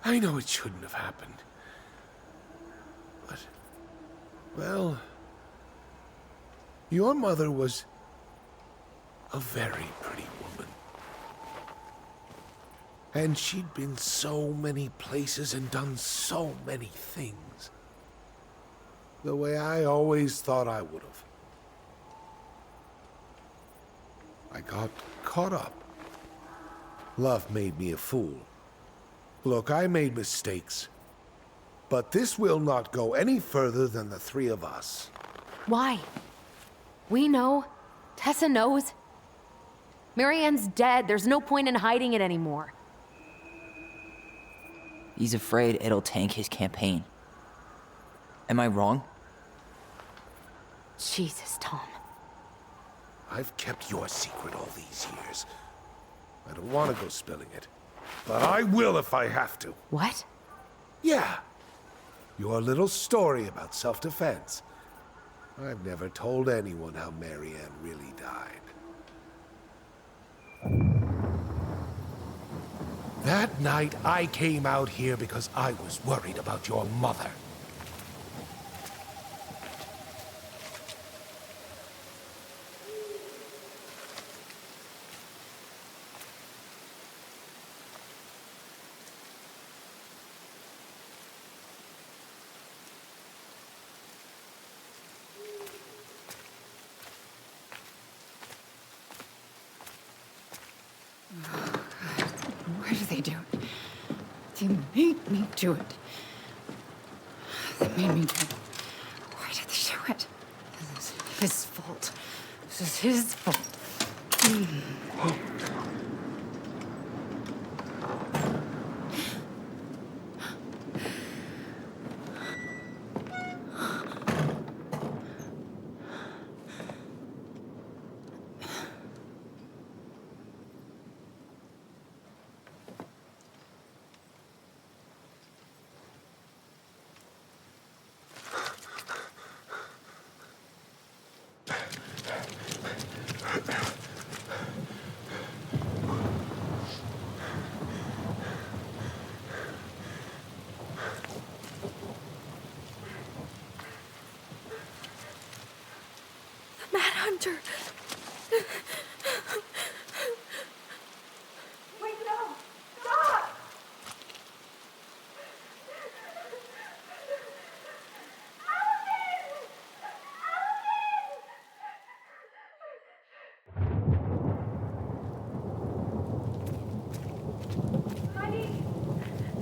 I know it shouldn't have happened. But, well, your mother was a very pretty woman. And she'd been so many places and done so many things. The way I always thought I would have. I got caught up. Love made me a fool. Look, I made mistakes. But this will not go any further than the three of us. Why? We know. Tessa knows. Marianne's dead. There's no point in hiding it anymore. He's afraid it'll tank his campaign. Am I wrong? Jesus, Tom. I've kept your secret all these years. I don't want to go spilling it. But I will if I have to. What? Yeah. Your little story about self-defense. I've never told anyone how Marianne really died. That night, I came out here because I was worried about your mother. Why do they do it? They made me do it. They made me do it. Why did they do it? This is his fault. This is his fault. Manhunter! Wait, no! Stop! Honey!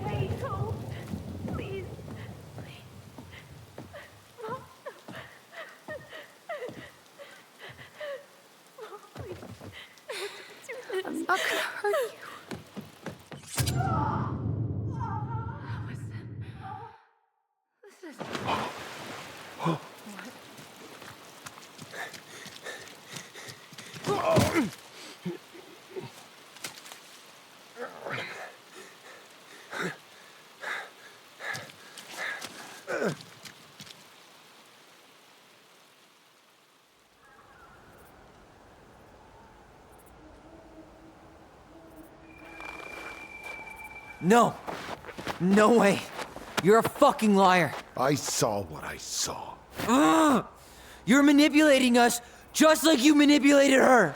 Hey, no! Please! I'm not gonna hurt you. No! No way! You're a fucking liar! I saw what I saw. You're manipulating us just like you manipulated her!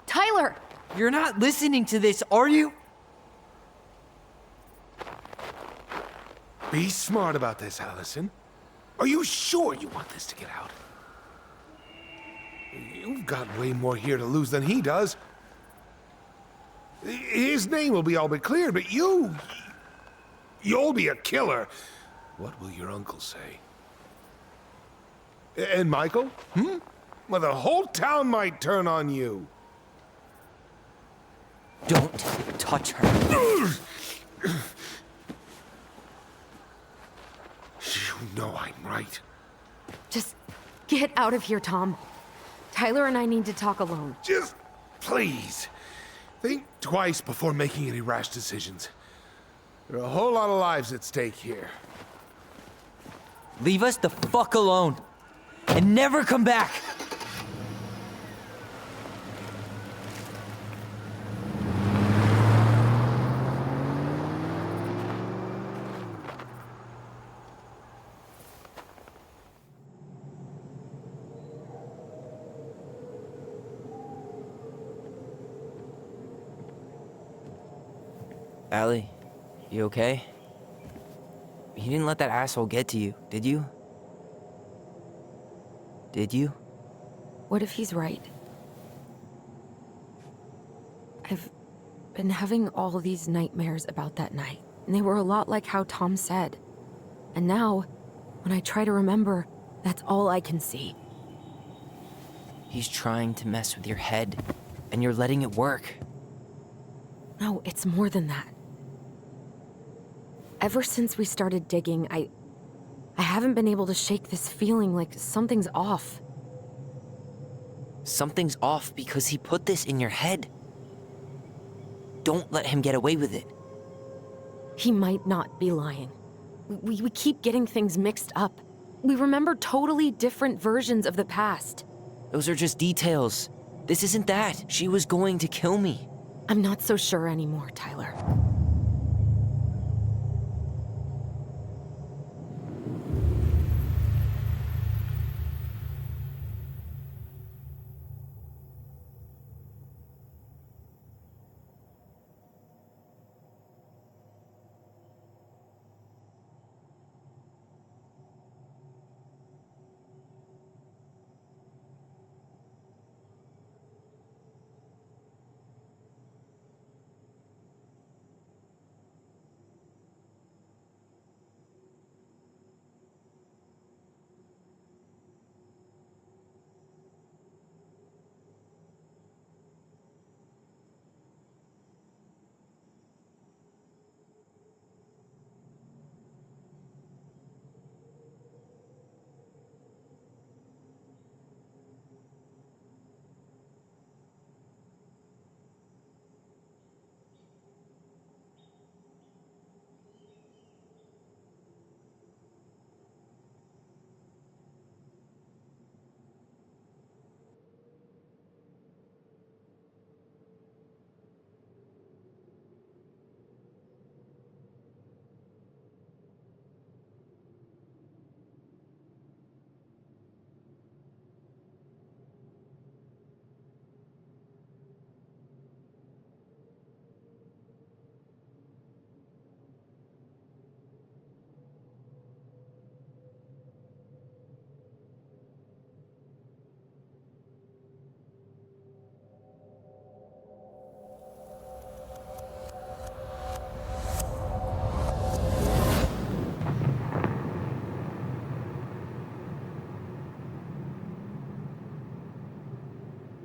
Tyler! You're not listening to this, are you? Be smart about this, Allison. Are you sure you want this to get out? You've got way more here to lose than he does. His name will be all but cleared, but you'll be a killer. What will your uncle say? And Michael? Well, the whole town might turn on you. Don't touch her. You know I'm right. Just get out of here, Tom. Tyler and I need to talk alone. Just please, think twice before making any rash decisions. There are a whole lot of lives at stake here. Leave us the fuck alone. And never come back. Allie, you okay? You didn't let that asshole get to you, did you? Did you? What if he's right? I've been having all these nightmares about that night, and they were a lot like how Tom said. And now, when I try to remember, that's all I can see. He's trying to mess with your head, and you're letting it work. No, it's more than that. Ever since we started digging, I haven't been able to shake this feeling like something's off. Something's off because he put this in your head. Don't let him get away with it. He might not be lying. We keep getting things mixed up. We remember totally different versions of the past. Those are just details. This isn't that. She was going to kill me. I'm not so sure anymore, Tyler.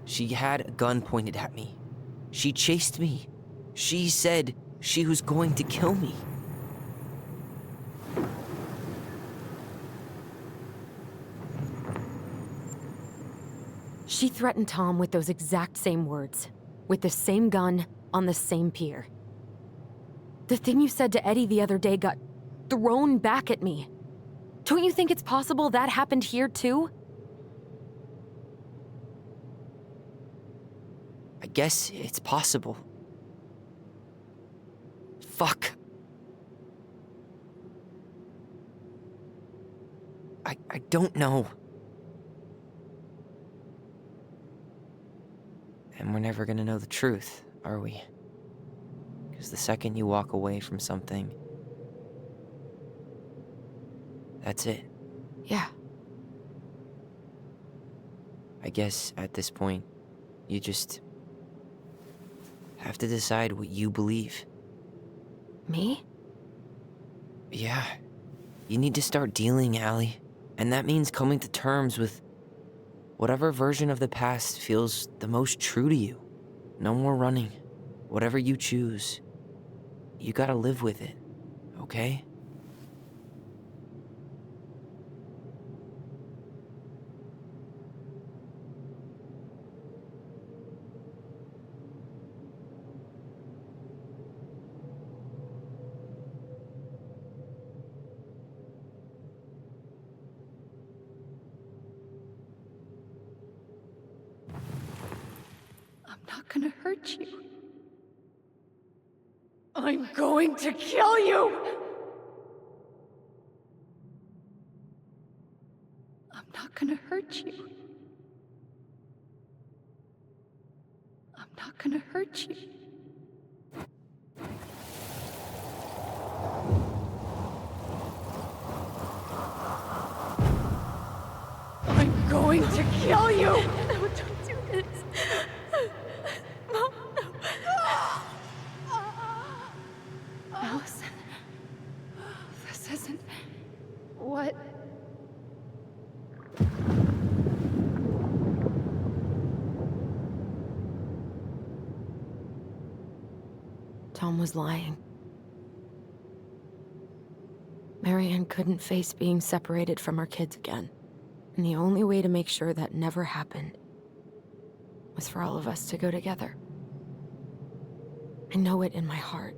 She had a gun pointed at me. She chased me. She said she was going to kill me. She threatened Tom with those exact same words, with the same gun, on the same pier. The thing you said to Eddie the other day got thrown back at me. Don't you think it's possible that happened here too? I guess it's possible. Fuck. I don't know. And we're never gonna know the truth, are we? Because the second you walk away from something, that's it. Yeah. I guess at this point, you just have to decide what you believe. Me? Yeah, you need to start dealing, Allie. And that means coming to terms with whatever version of the past feels the most true to you. No more running. Whatever you choose, you gotta live with it, okay? I'm not gonna hurt you. I'm going to kill you! I'm not gonna hurt you. I'm not gonna hurt you. I'm going to kill you! No, don't do this. Mom, no. Allison, this isn't what... Tom was lying. Marianne couldn't face being separated from her kids again. And the only way to make sure that never happened was for all of us to go together. I know it in my heart.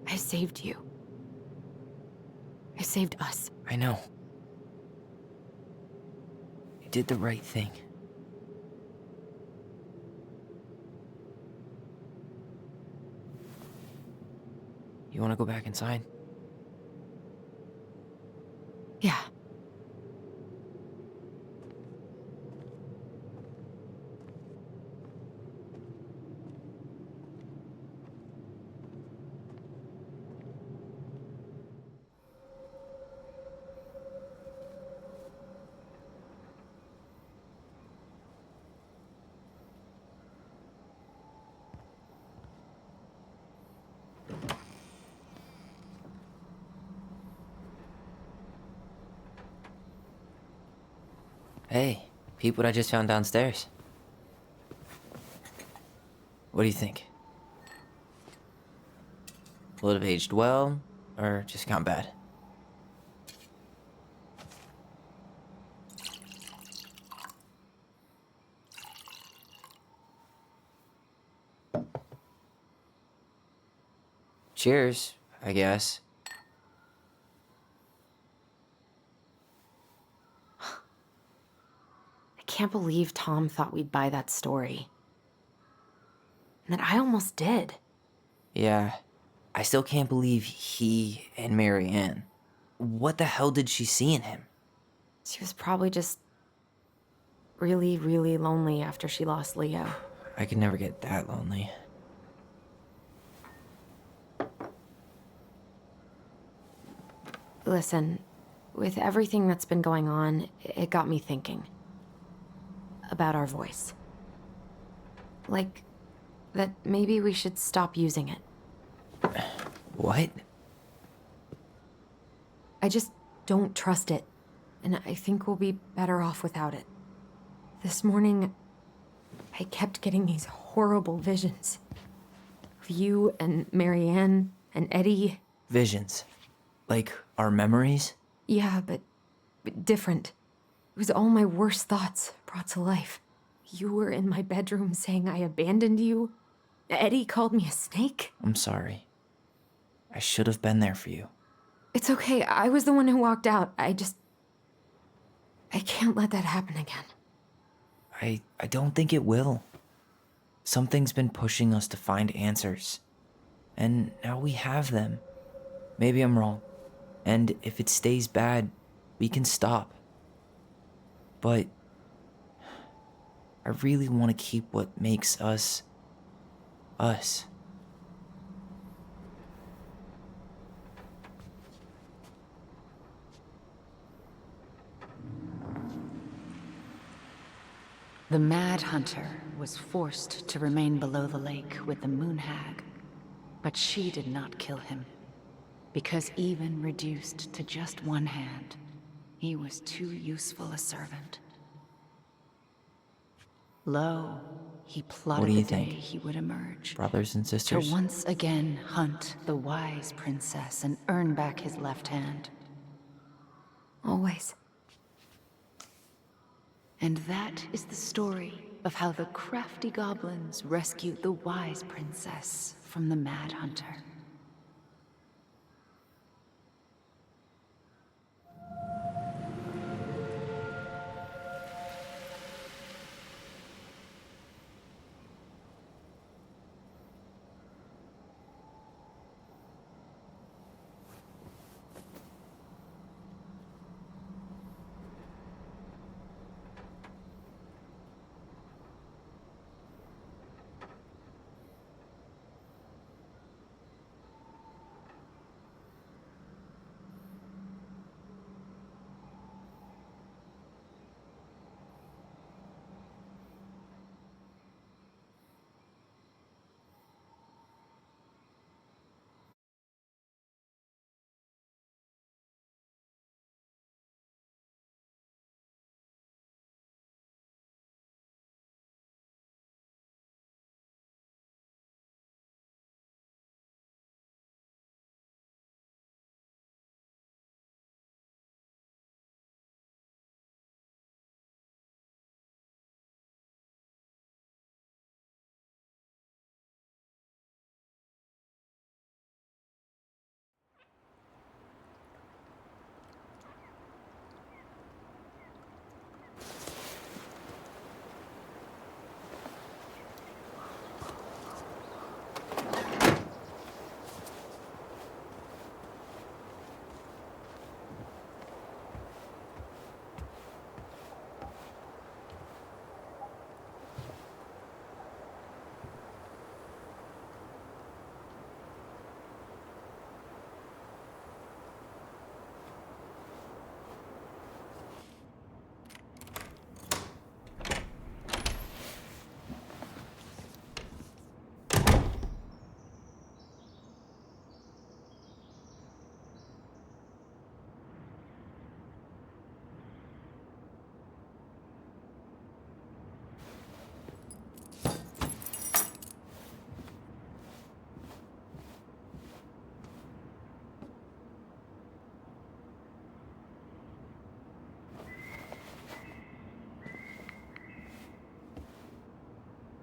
I saved you. I saved us. I know. You did the right thing. You wanna go back inside? Yeah. Hey, peep what I just found downstairs. What do you think? Will it have aged well, or just gone bad? Cheers, I guess. I can't believe Tom thought we'd buy that story. And that I almost did. Yeah, I still can't believe he and Marianne. What the hell did she see in him? She was probably just really, really lonely after she lost Leo. I could never get that lonely. Listen, with everything that's been going on, it got me thinking. About our voice. Like, that maybe we should stop using it. What? I just don't trust it, and I think we'll be better off without it. This morning, I kept getting these horrible visions. Of you and Marianne and Eddie. Visions. Like our memories? Yeah, but different. It was all my worst thoughts brought to life. You were in my bedroom saying I abandoned you. Eddie called me a snake. I'm sorry. I should have been there for you. It's okay, I was the one who walked out. I can't let that happen again. I don't think it will. Something's been pushing us to find answers. And now we have them. Maybe I'm wrong. And if it stays bad, we can stop. But I really want to keep what makes us, us. The Mad Hunter was forced to remain below the lake with the Moon Hag, but she did not kill him, because even reduced to just one hand, he was too useful a servant. Lo, he What plotted do the you day think? he would emerge. Brothers and To sisters? once again hunt the wise princess and earn back his left hand. Always. And that is the story of how the crafty goblins rescued the wise princess from the Mad Hunter.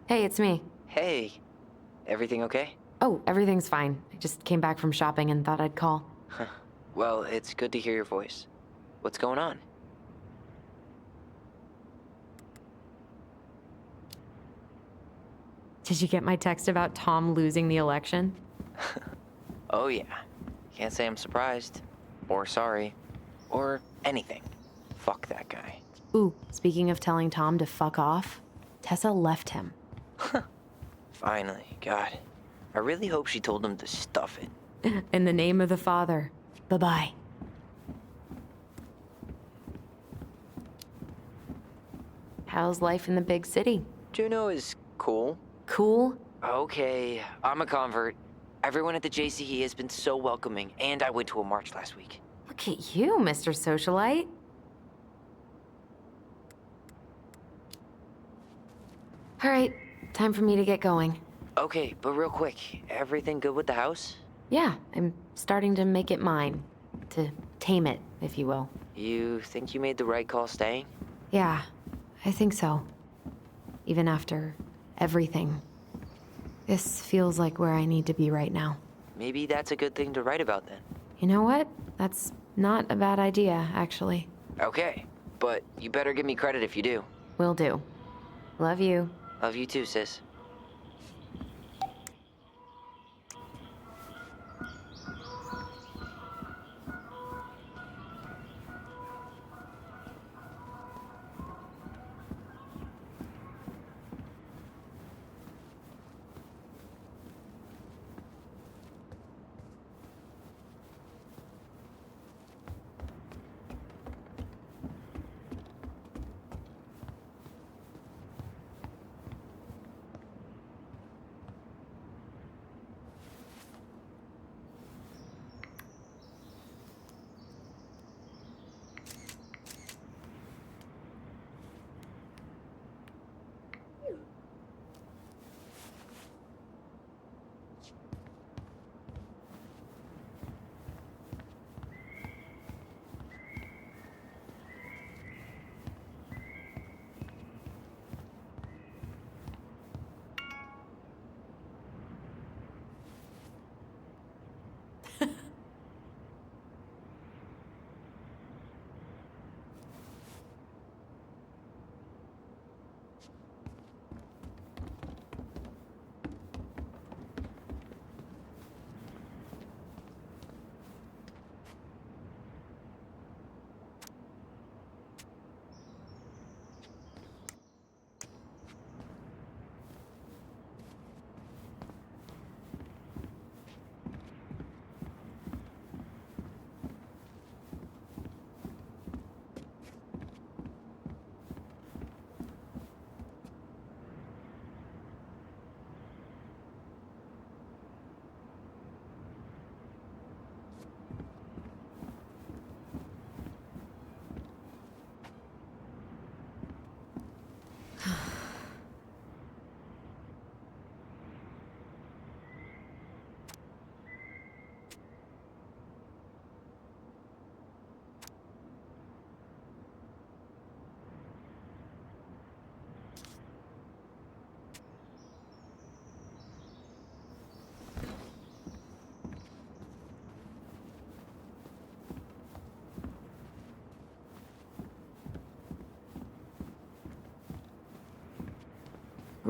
Hey, it's me. Hey, everything okay? Oh, everything's fine. I just came back from shopping and thought I'd call. Well, it's good to hear your voice. What's going on? Did you get my text about Tom losing the election? Oh yeah. Can't say I'm surprised. Or sorry. Or anything. Fuck that guy. Ooh, speaking of telling Tom to fuck off, Tessa left him. Finally, God. I really hope she told him to stuff it. In the name of the Father. Bye-bye. How's life in the big city? Juno is cool. Cool? Okay, I'm a convert. Everyone at the JCE has been so welcoming, and I went to a march last week. Look at you, Mr. Socialite. All right, time for me to get going. Okay, but real quick, everything good with the house? Yeah, I'm starting to make it mine. To tame it, if you will. You think you made the right call staying? Yeah, I think so. Even after everything. This feels like where I need to be right now. Maybe that's a good thing to write about then. You know what? That's not a bad idea, actually. Okay, but you better give me credit if you do. Will do. Love you. Love you too, sis.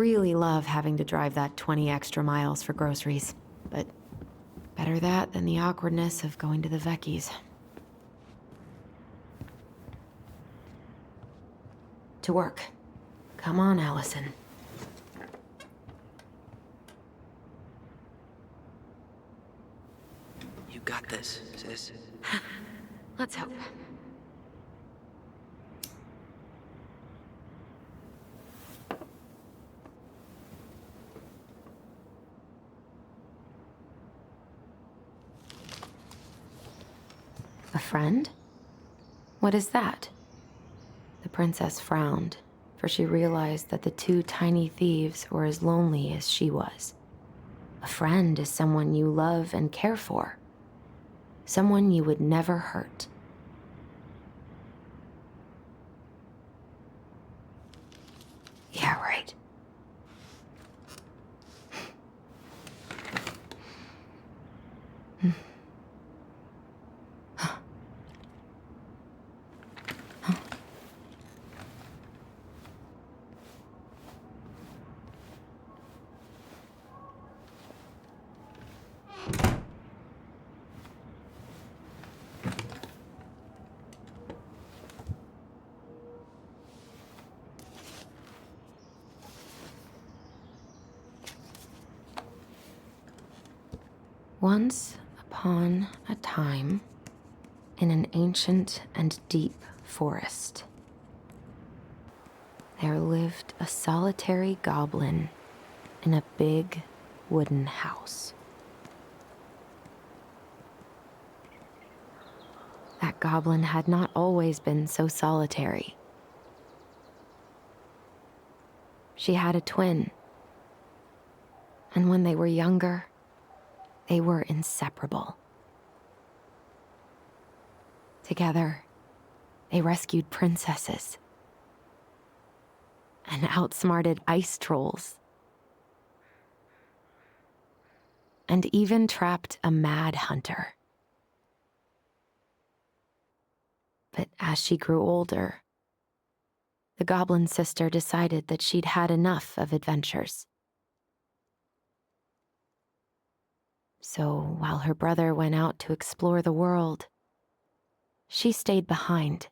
really love having to drive that 20 extra miles for groceries, but better that than the awkwardness of going to the Vecchies. To work. Come on, Allison. You got this, sis. Let's hope. A friend? What is that? The princess frowned, for she realized that the two tiny thieves were as lonely as she was. A friend is someone you love and care for. Someone you would never hurt. Yeah, right. Once upon a time, in an ancient and deep forest, there lived a solitary goblin in a big wooden house. That goblin had not always been so solitary. She had a twin, and when they were younger, they were inseparable. Together, they rescued princesses and outsmarted ice trolls, and even trapped a mad hunter. But as she grew older, the goblin sister decided that she'd had enough of adventures. So while her brother went out to explore the world, she stayed behind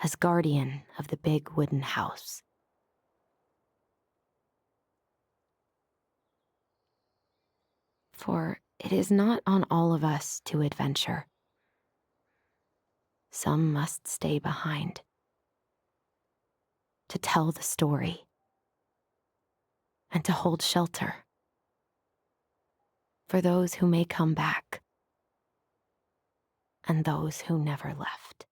as guardian of the big wooden house. For it is not on all of us to adventure. Some must stay behind to tell the story and to hold shelter for those who may come back and those who never left.